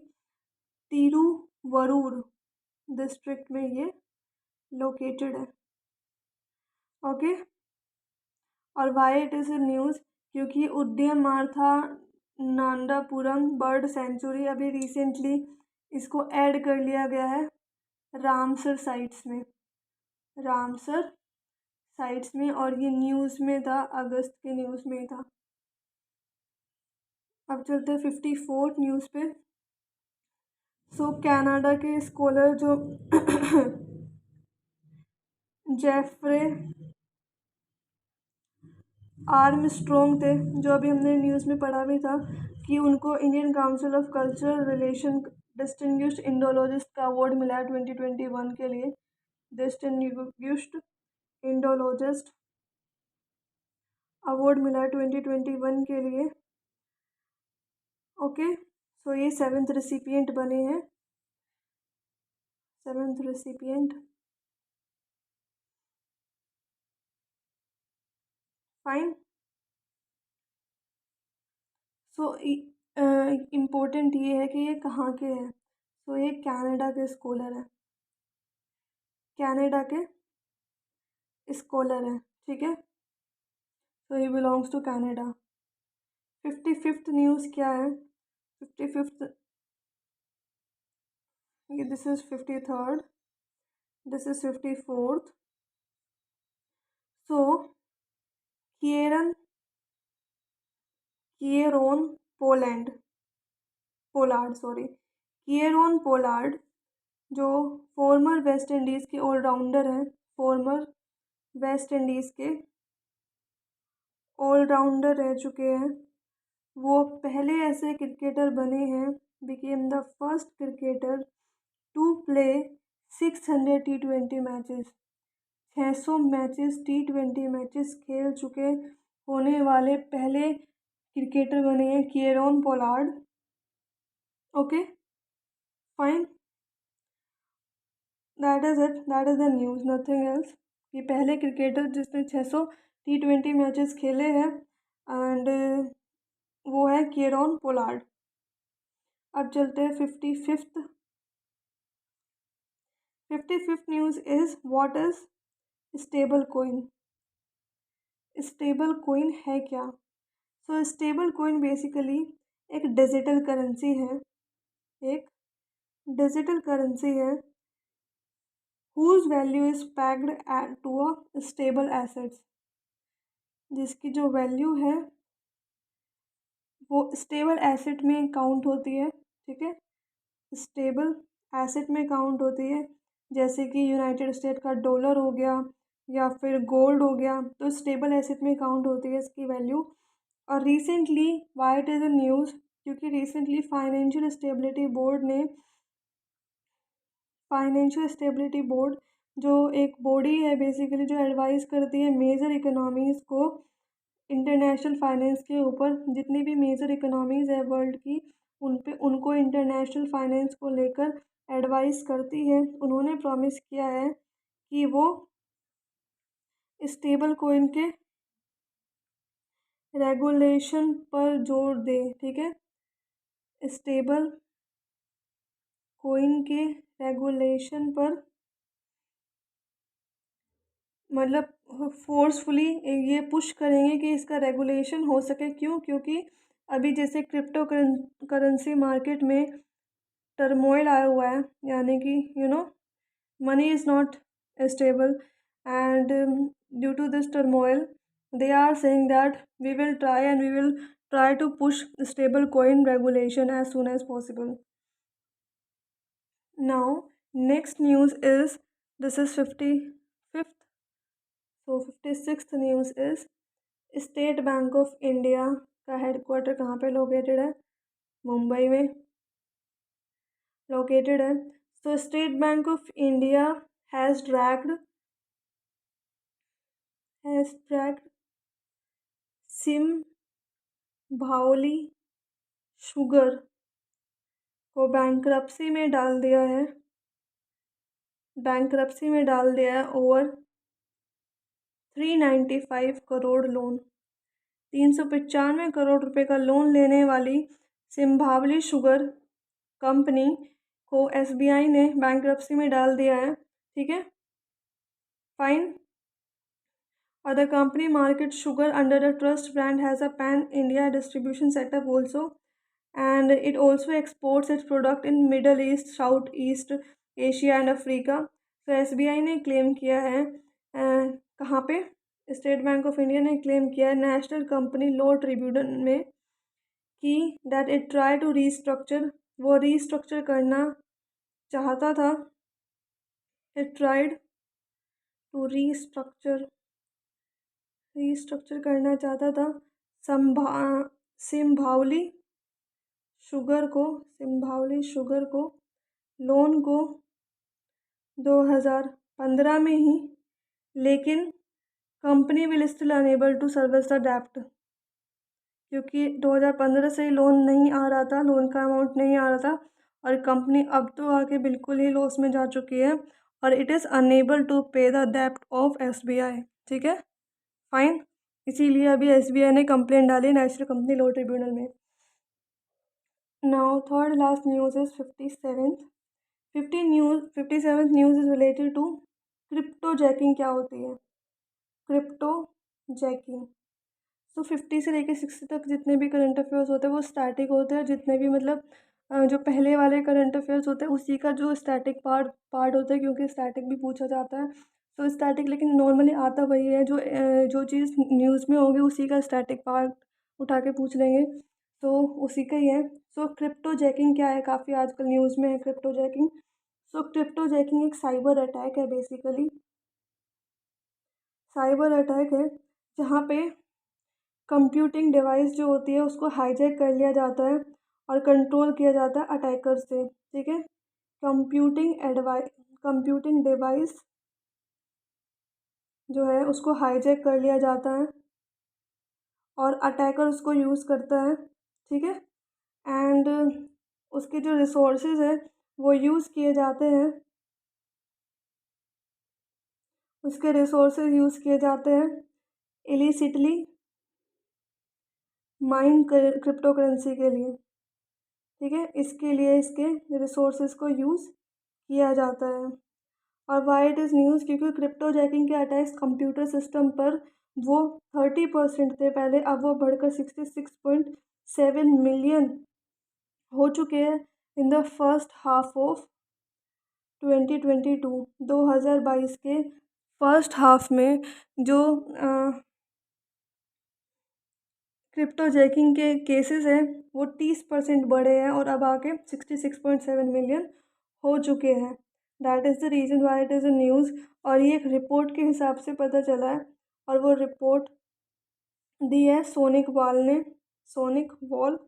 तिरुवरूर डिस्ट्रिक्ट में ये लोकेटेड है। ओके। और why it is a news, क्योंकि उद्यमार्थानंदापुरम बर्ड सेंचुरी अभी रिसेंटली इसको ऐड कर लिया गया है रामसर साइट्स में, और ये न्यूज़ में था, अगस्त के न्यूज़ में था। अब चलते हैं 54th न्यूज़ पे। सो कनाडा के स्कॉलर जो जेफरे आर्मस्ट्रॉन्ग थे, जो अभी हमने न्यूज़ में पढ़ा भी था कि उनको Indian council of cultural relation distinguished Indologist का अवार्ड मिला है 2021 के लिए। डिस्टिंग्विश्ड इंडोलॉजिस्ट अवार्ड मिला है 2021 के लिए। ओके। सो ये 7th रेसिपिएंट बने हैं, 7th recipient. Fine. So important ये है कि ये कहाँ के हैं। सो ये कनाडा के स्कॉलर हैं, ठीक है। So he belongs to Canada. 55th news क्या है? 55th, ये this is 53rd, this is 54th। So Kieron Poland, Pollard, sorry, Kieron Pollard, जो फॉर्मर वेस्ट इंडीज़ के ऑलराउंडर हैं, फॉर्मर वेस्ट इंडीज़ के ऑलराउंडर रह चुके हैं, वो पहले ऐसे क्रिकेटर बने हैं, became the first cricketer to play 600 T20 matches, 600 matches T20 matches खेल चुके होने वाले पहले क्रिकेटर बने हैं किएरोन Pollard. Okay, fine, that is it, that is the news, nothing else. ये पहले क्रिकेटर जिसने 600 T20 मैचेस खेले हैं एंड वो है किएरोन पोलार्ड। अब चलते हैं 55th news is what is stable coin. Stable coin है क्या? सो स्टेबल कोइन बेसिकली एक डिजिटल करेंसी है, एक डिजिटल करेंसी है whose value is pegged to a stable assets, जिसकी जो वैल्यू है वो स्टेबल एसेट में काउंट होती है, ठीक है, स्टेबल एसेट में काउंट होती है, जैसे कि यूनाइटेड स्टेट का डॉलर हो गया या फिर गोल्ड हो गया, तो स्टेबल एसेट में काउंट होती है इसकी वैल्यू। और recently why it is a news, क्योंकि रिसेंटली फाइनेंशियल स्टेबिलिटी बोर्ड जो एक बॉडी है बेसिकली जो एडवाइस करती है मेजर इकोनॉमीज़ को इंटरनेशनल फाइनेंस के ऊपर, जितनी भी मेजर इकोनॉमीज़ है वर्ल्ड की उन पे उनको इंटरनेशनल फाइनेंस को लेकर एडवाइस करती है। उन्होंने प्रॉमिस किया है कि वो स्टेबल कोइन के रेगुलेशन पर जोर दे, ठीक है, स्टेबल कोइन के रेगुलेशन पर, मतलब फोर्सफुली ये पुश करेंगे कि इसका रेगुलेशन हो सके। क्यों? क्योंकि अभी जैसे क्रिप्टो करेंसी मार्केट में टर्मोइल आया हुआ है, यानी कि money is not stable and due to this turmoil they are saying that we will try to push stable coin regulation as soon as possible. Now next news is, this is 55th, so 56th news is State bank of India का हेडक्वार्टर कहाँ पे लोकेटेड है? मुंबई में लोकेटेड है। So State bank of India has dragged Simbhaoli sugar को बैंक्रप्सी में डाल दिया है, ओवर 395 करोड़ लोन, 395 करोड़ रुपए का लोन लेने वाली सिंभावली शुगर कंपनी को एसबीआई ने बैंक्रप्सी में डाल दिया है, ठीक है, फाइन। और the company market sugar under the trust brand has a pan India distribution setup also and it also exports it's product in middle east, south east Asia and Africa. तो एसबीआई ने क्लेम किया है, कहाँ पे? स्टेट बैंक ऑफ इंडिया ने क्लेम किया है नेशनल कंपनी लॉ ट्रिब्यूनल में कि that it try to restructure, वो रीस्ट्रक्चर करना चाहता था, इट ट्राइड टू रीस्ट्रक्चर करना चाहता था सिंभावली शुगर को लोन को 2015 में ही, लेकिन company will still unable to service the डेप्ट, क्योंकि 2015 से ही लोन नहीं आ रहा था, लोन का अमाउंट नहीं आ रहा था और कंपनी अब तो आके बिल्कुल ही लॉस में जा चुकी है और it is unable to pay the डेप्ट ऑफ एसबीआई, ठीक है, फाइन। इसीलिए अभी एसबीआई ने कंप्लेंट डाली नेशनल कंपनी लॉ ट्रिब्यूनल में। Now third last news is 57th news is related to cryptojacking. क्या होती है क्रिप्टो जैकिंग? तो 50 से लेकर 60 तक जितने भी करंट अफेयर्स होते हैं वो स्टैटिक होते हैं, जितने भी मतलब जो पहले वाले करंट अफेयर्स होते हैं उसी का जो स्टैटिक पार्ट होता है, क्योंकि स्टैटिक भी पूछा जाता है। तो स्टैटिक लेकिन नॉर्मली आता वही है, जो चीज़ न्यूज़ में होगी उसी का स्टैटिक पार्ट उठा के पूछ लेंगे। तो उसी का ही है। सो क्रिप्टो जैकिंग क्या है, काफ़ी आजकल न्यूज़ में है crypto jacking. So crypto jacking एक साइबर अटैक है बेसिकली। साइबर अटैक है जहाँ पे कंप्यूटिंग डिवाइस जो होती है उसको हाईजैक कर लिया जाता है और कंट्रोल किया जाता है अटैकर से, ठीक है। कंप्यूटिंग डिवाइस जो है उसको हाईजैक कर लिया जाता है और अटैकर उसको यूज़ करता है, ठीक है। एंड उसके जो रिसोर्सेज है वो यूज़ किए जाते हैं, उसके रिसोर्सेज यूज़ किए जाते हैं इलिसिटली माइन क्रिप्टो करेंसी के लिए, ठीक है। इसके लिए इसके रिसोर्सेज को यूज़ किया जाता है। और वाई इट इज़ न्यूज़, क्योंकि क्रिप्टो जैकिंग के अटैक्स कंप्यूटर सिस्टम पर वो 30% थे पहले, अब वो बढ़कर 66.7 मिलियन हो चुके हैं in the first half of 2022। 2022 के फर्स्ट हाफ में जो क्रिप्टो जैकिंग के केसेस हैं वो 30% बढ़े हैं और अब आके 66.7 मिलियन हो चुके हैं। That is the reason why it is a news. और ये एक रिपोर्ट के हिसाब से पता चला है और वो रिपोर्ट दी है सोनिक वॉल।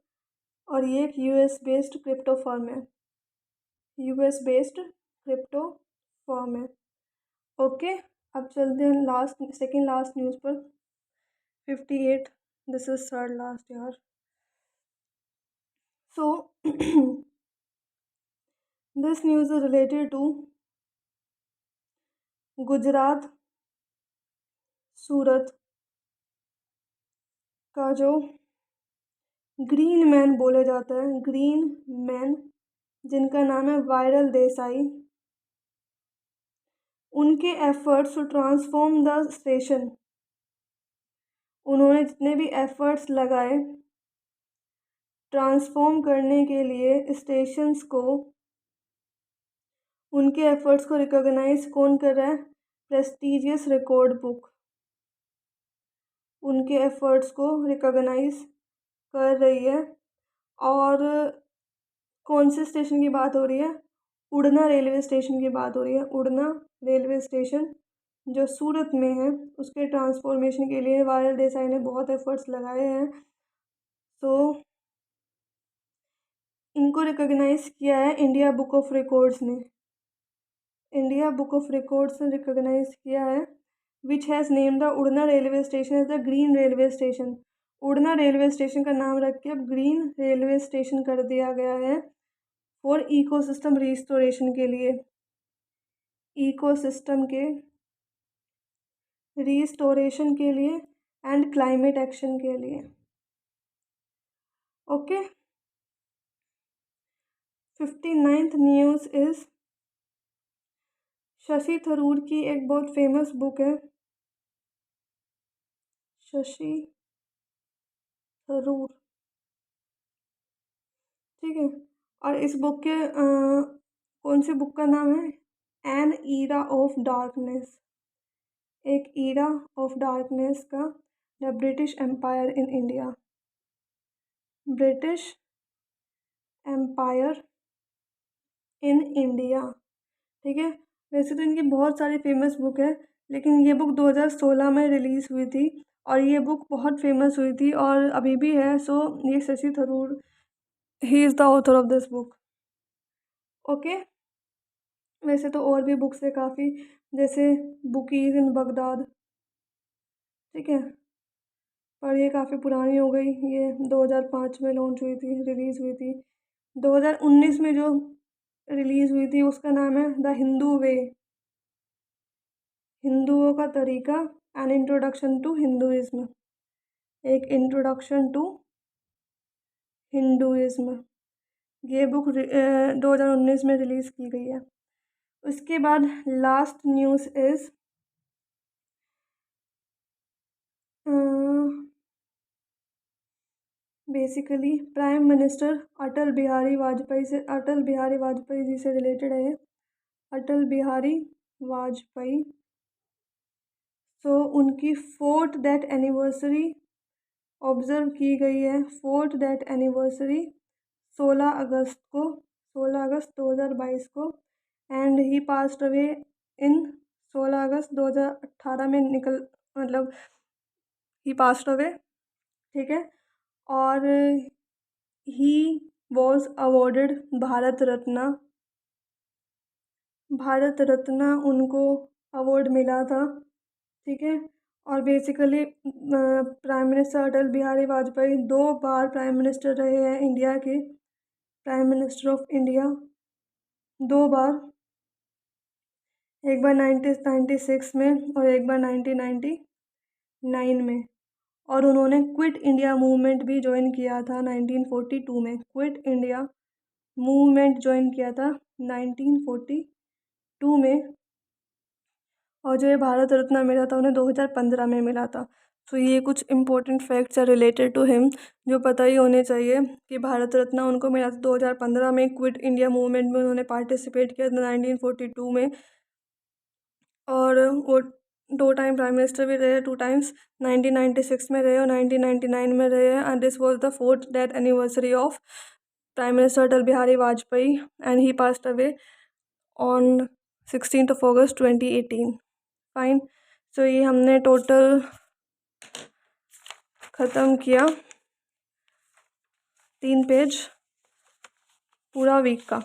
और ये एक यूएस बेस्ड क्रिप्टो फर्म है, यूएस बेस्ड क्रिप्टो फर्म है। ओके, अब चलते हैं सेकेंड लास्ट न्यूज़ पर। 58, दिस इज थर्ड लास्ट यार। So this news is related to Gujarat Surat का जो ग्रीन मैन बोले जाता है, ग्रीन मैन जिनका नाम है वायरल देसाई, उनके efforts to transform the station, उन्होंने जितने भी एफर्ट्स लगाए ट्रांसफॉर्म करने के लिए स्टेशंस को, उनके एफर्ट्स को रिकॉग्नाइज कौन कर रहा है? प्रेस्टीजियस रिकॉर्ड बुक उनके एफर्ट्स को रिकॉग्नाइज कर रही है। और कौन से स्टेशन की बात हो रही है? उड़ना रेलवे स्टेशन की बात हो रही है। उड़ना रेलवे स्टेशन जो सूरत में है उसके ट्रांसफॉर्मेशन के लिए वायरल देसाई ने बहुत एफर्ट्स लगाए हैं। तो इनको रिकॉग्नाइज किया है इंडिया बुक ऑफ रिकॉर्ड्स ने, इंडिया बुक ऑफ रिकॉर्ड्स ने रिकॉग्नाइज किया है, which has name the Udhna railway station as the green railway station. Udhna railway station का नाम रख के अब ग्रीन रेलवे स्टेशन कर दिया गया है फॉर इकोसिस्टम रिस्टोरेशन के लिए, इकोसिस्टम के रिस्टोरेशन के लिए एंड क्लाइमेट एक्शन के लिए। Okay, 59th news is Shashi Tharoor की एक बहुत फेमस बुक है, शशि थरूर, ठीक है। और इस बुक के कौन सी बुक का नाम है? एन ईरा ऑफ डार्कनेस, एक ईरा ऑफ डार्कनेस का the British Empire in India, British Empire in India, ठीक है। वैसे तो इनकी बहुत सारी फेमस बुक है लेकिन ये बुक 2016 में रिलीज़ हुई थी और ये बुक बहुत फेमस हुई थी और अभी भी है। सो ये शशि थरूर, ही is the author of this book. Okay, वैसे तो और भी बुक्स है काफ़ी, जैसे बुकीज़ इन बगदाद, ठीक है। पर ये काफ़ी पुरानी हो गई, ये 2005 में लॉन्च हुई थी, रिलीज़ हुई थी। 2019 में जो रिलीज़ हुई थी उसका नाम है द हिंदू वे, हिंदुओं का तरीका, एन इंट्रोडक्शन टू हिंदुइज्म, एक इंट्रोडक्शन टू हिंदुइज्म। ये बुक 2019 में रिलीज़ की गई है। उसके बाद last news is basically prime minister Atal Bihari Vajpayee ji से रिलेटेड है। अटल बिहारी वाजपेयी, सो उनकी 4th डेथ एनिवर्सरी ऑब्ज़र्व की गई है। फोर्थ डेथ एनिवर्सरी 16 अगस्त 2022 को, and he passed away in 16 अगस्त 2018 में मतलब ही पास्ड अवे, ठीक है। और he was awarded Bharat Ratna उनको अवार्ड मिला था, ठीक है। और basically prime minister Atal Bihari Vajpayee 2 बार प्राइम मिनिस्टर रहे हैं इंडिया के, प्राइम मिनिस्टर ऑफ इंडिया 2 बार, एक बार 1996 में और एक बार 1999 में। और उन्होंने क्विट इंडिया मूवमेंट भी ज्वाइन किया था 1942 में, क्विट इंडिया मूवमेंट ज्वाइन किया था 1942 में। और जो ये भारत रत्न मिला था उन्हें 2015 में मिला था। तो ये कुछ इम्पोर्टेंट फैक्ट्स है रिलेटेड टू हिम जो पता ही होने चाहिए कि भारत रत्न उनको मिला था 2015 में। क्विट इंडिया मूवमेंट में उन्होंने पार्टिसिपेट किया था 1942 में। और वो 2 टाइम प्राइम मिनिस्टर भी रहे, 2 टाइम्स 1996 में रहे और 1999 में रहे। And this was the 4th death anniversary of prime minister Atal Bihari Vajpayee, and he passed away on 16th August 2018। Fine. So ये हमने टोटल ख़त्म किया 3 पेज पूरा वीक का।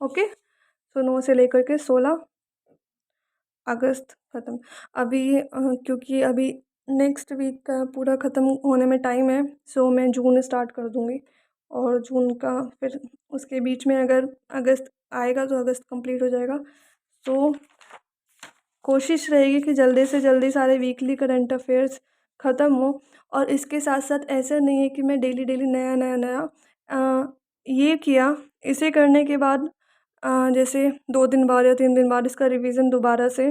ओके, सो 9 से लेकर के 16 अगस्त ख़त्म। अभी क्योंकि अभी नेक्स्ट वीक का पूरा ख़त्म होने में टाइम है, सो मैं जून स्टार्ट कर दूँगी। और जून का फिर उसके बीच में अगर अगस्त आएगा तो अगस्त कंप्लीट हो जाएगा। तो कोशिश रहेगी कि जल्दी से जल्दी सारे वीकली करंट अफेयर्स ख़त्म हो। और इसके साथ साथ ऐसा नहीं है कि मैं डेली डेली नया नया नया ये किया, इसे करने के बाद जैसे 2 दिन बाद या 3 दिन बाद इसका रिवीजन दोबारा से,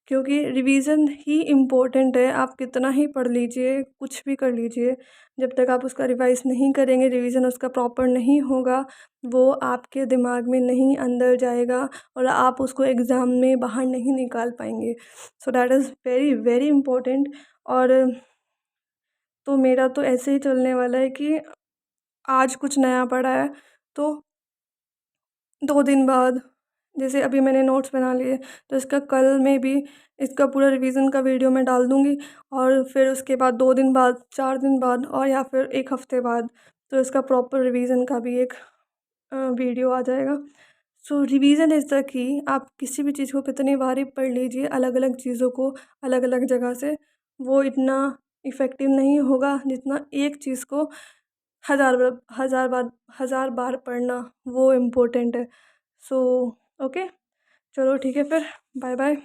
क्योंकि रिवीजन ही इम्पोर्टेंट है। आप कितना ही पढ़ लीजिए, कुछ भी कर लीजिए, जब तक आप उसका रिवाइज नहीं करेंगे, रिवीजन उसका प्रॉपर नहीं होगा, वो आपके दिमाग में नहीं अंदर जाएगा और आप उसको एग्ज़ाम में बाहर नहीं निकाल पाएंगे। So that is very very important. और तो मेरा तो ऐसे ही चलने वाला है कि आज कुछ नया पढ़ा है तो 2 दिन बाद, जैसे अभी मैंने नोट्स बना लिए तो इसका कल में भी इसका पूरा रिवीजन का वीडियो मैं डाल दूँगी। और फिर उसके बाद 2 दिन बाद, 4 दिन बाद और या फिर 1 हफ़्ते बाद तो इसका प्रॉपर रिवीजन का भी एक वीडियो आ जाएगा। सो रिवीजन इज़ द की। आप किसी भी चीज़ को कितनी बार ही पढ़ लीजिए, अलग अलग चीज़ों को अलग अलग जगह से, वो इतना इफ़ेक्टिव नहीं होगा जितना एक चीज़ को हज़ार बार पढ़ना, वो इम्पोर्टेंट है। सो ओके, चलो ठीक है फिर, बाय बाय।